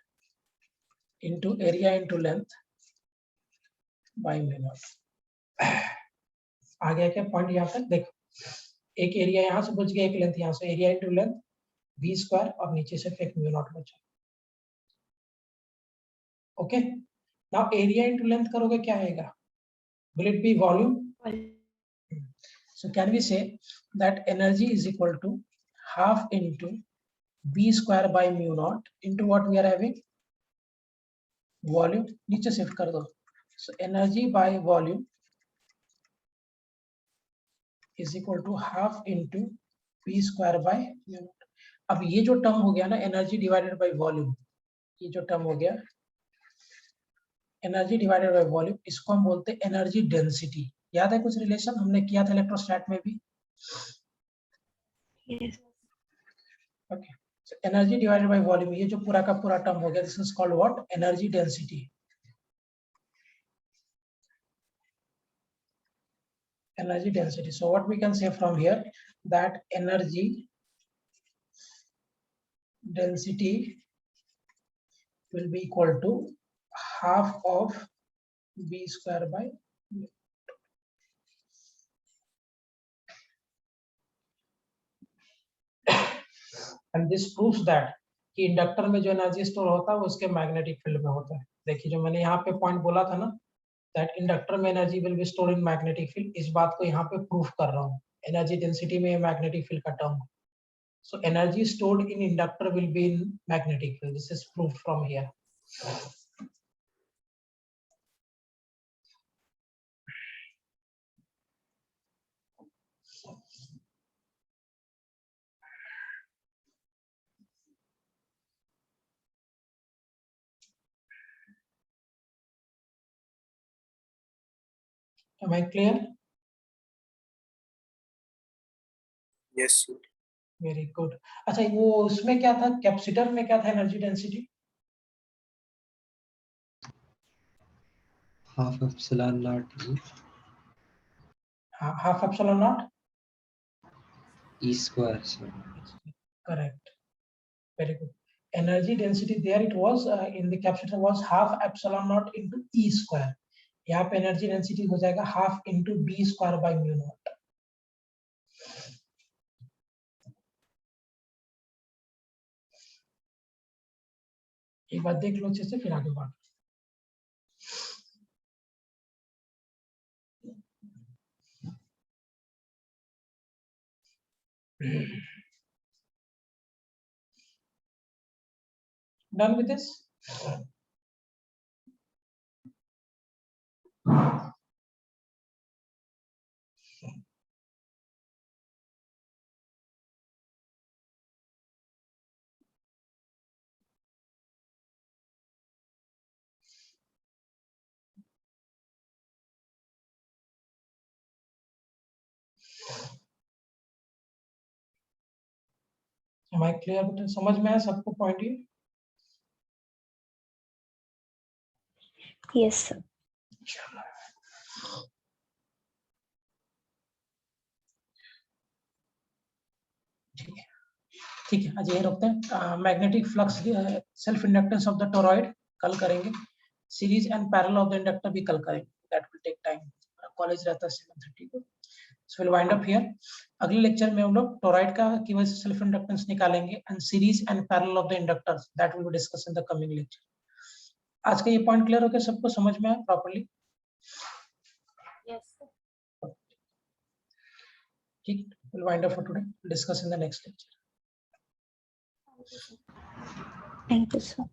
into area into length by mu naught. आ गया क्या पॉइंट? यहाँ तक देखो, एक एरिया यहाँ से बच गया, एक लेंथ यहाँ से. Area into length b square और नीचे से फिर म्यू नॉट बचा. Okay, now area into length करोगे क्या आएगा? Will it be volume? So can we say that energy is equal to half into b square by mu naught into what we are having? Volume. नीचे shift कर दो. So energy by volume is equal to half into b square by mu naught. अब ये जो term हो गया ना, energy divided by volume, ये जो टर्म हो गया एनर्जी डिवाइडेड बाय वॉल्यूम, इसको हम बोलते हैं एनर्जी डेंसिटी. याद है कुछ रिलेशन हमने किया था इलेक्ट्रोस्टैट में भी? Yes. Okay. So energy divided by volume, ये जो पूरा का पूरा टर्म हो गया, this is called what? Energy density. Energy density. So what we can say from here, that energy density will be equal to half of b square by mu. And this proves that कि inductor में जो energy store होता है वो उसके magnetic field में होता है. देखिए जो मैंने यहाँ पे पॉइंट बोला था ना, दैट इंडक्टर में energy will B store in magnetic field, इस बात को यहाँ पे प्रूफ कर रहा हूँ. एनर्जी डेंसिटी में मैग्नेटिक फील्ड का term. So energy stored in inductor will be in magnetic field. This is proved from here. Am I clear? Yes, sir. Very good. अच्छा, वो उसमें क्या था, कैपेसिटर में क्या था energy density? half epsilon naught E half epsilon not E square, sir. correct. Very good. Energy density there it was in the capacitor was half epsilon naught into E square. यहाँ पे energy density हो जाएगा half into B square by mu naught. एक बार देख लो अच्छे से, फिर आगे बढ़ो। Done with this? Am I clear? बेटा समझ में आया सबको पॉइंट ये? Yes, sir. ठीक है, आज यही रखते हैं। Magnetic flux self inductance of the toroid कल करेंगे। Series and parallel of the inductor भी कल करेंगे। That will take time, college रहता है 7:30 को। So will wind up here. अगले लेक्चर में हम लोग टोरॉइड का की वजह से सेल्फ इंडक्टेंस निकालेंगे and series and parallel of the inductors, that will be discuss in the coming lecture. आज का ये पॉइंट क्लियर हो गया सबको, समझ में आया प्रॉपर्ली? Yes, sir. ठीक, will wind up for today, discuss in the next lecture. Thank you, sir.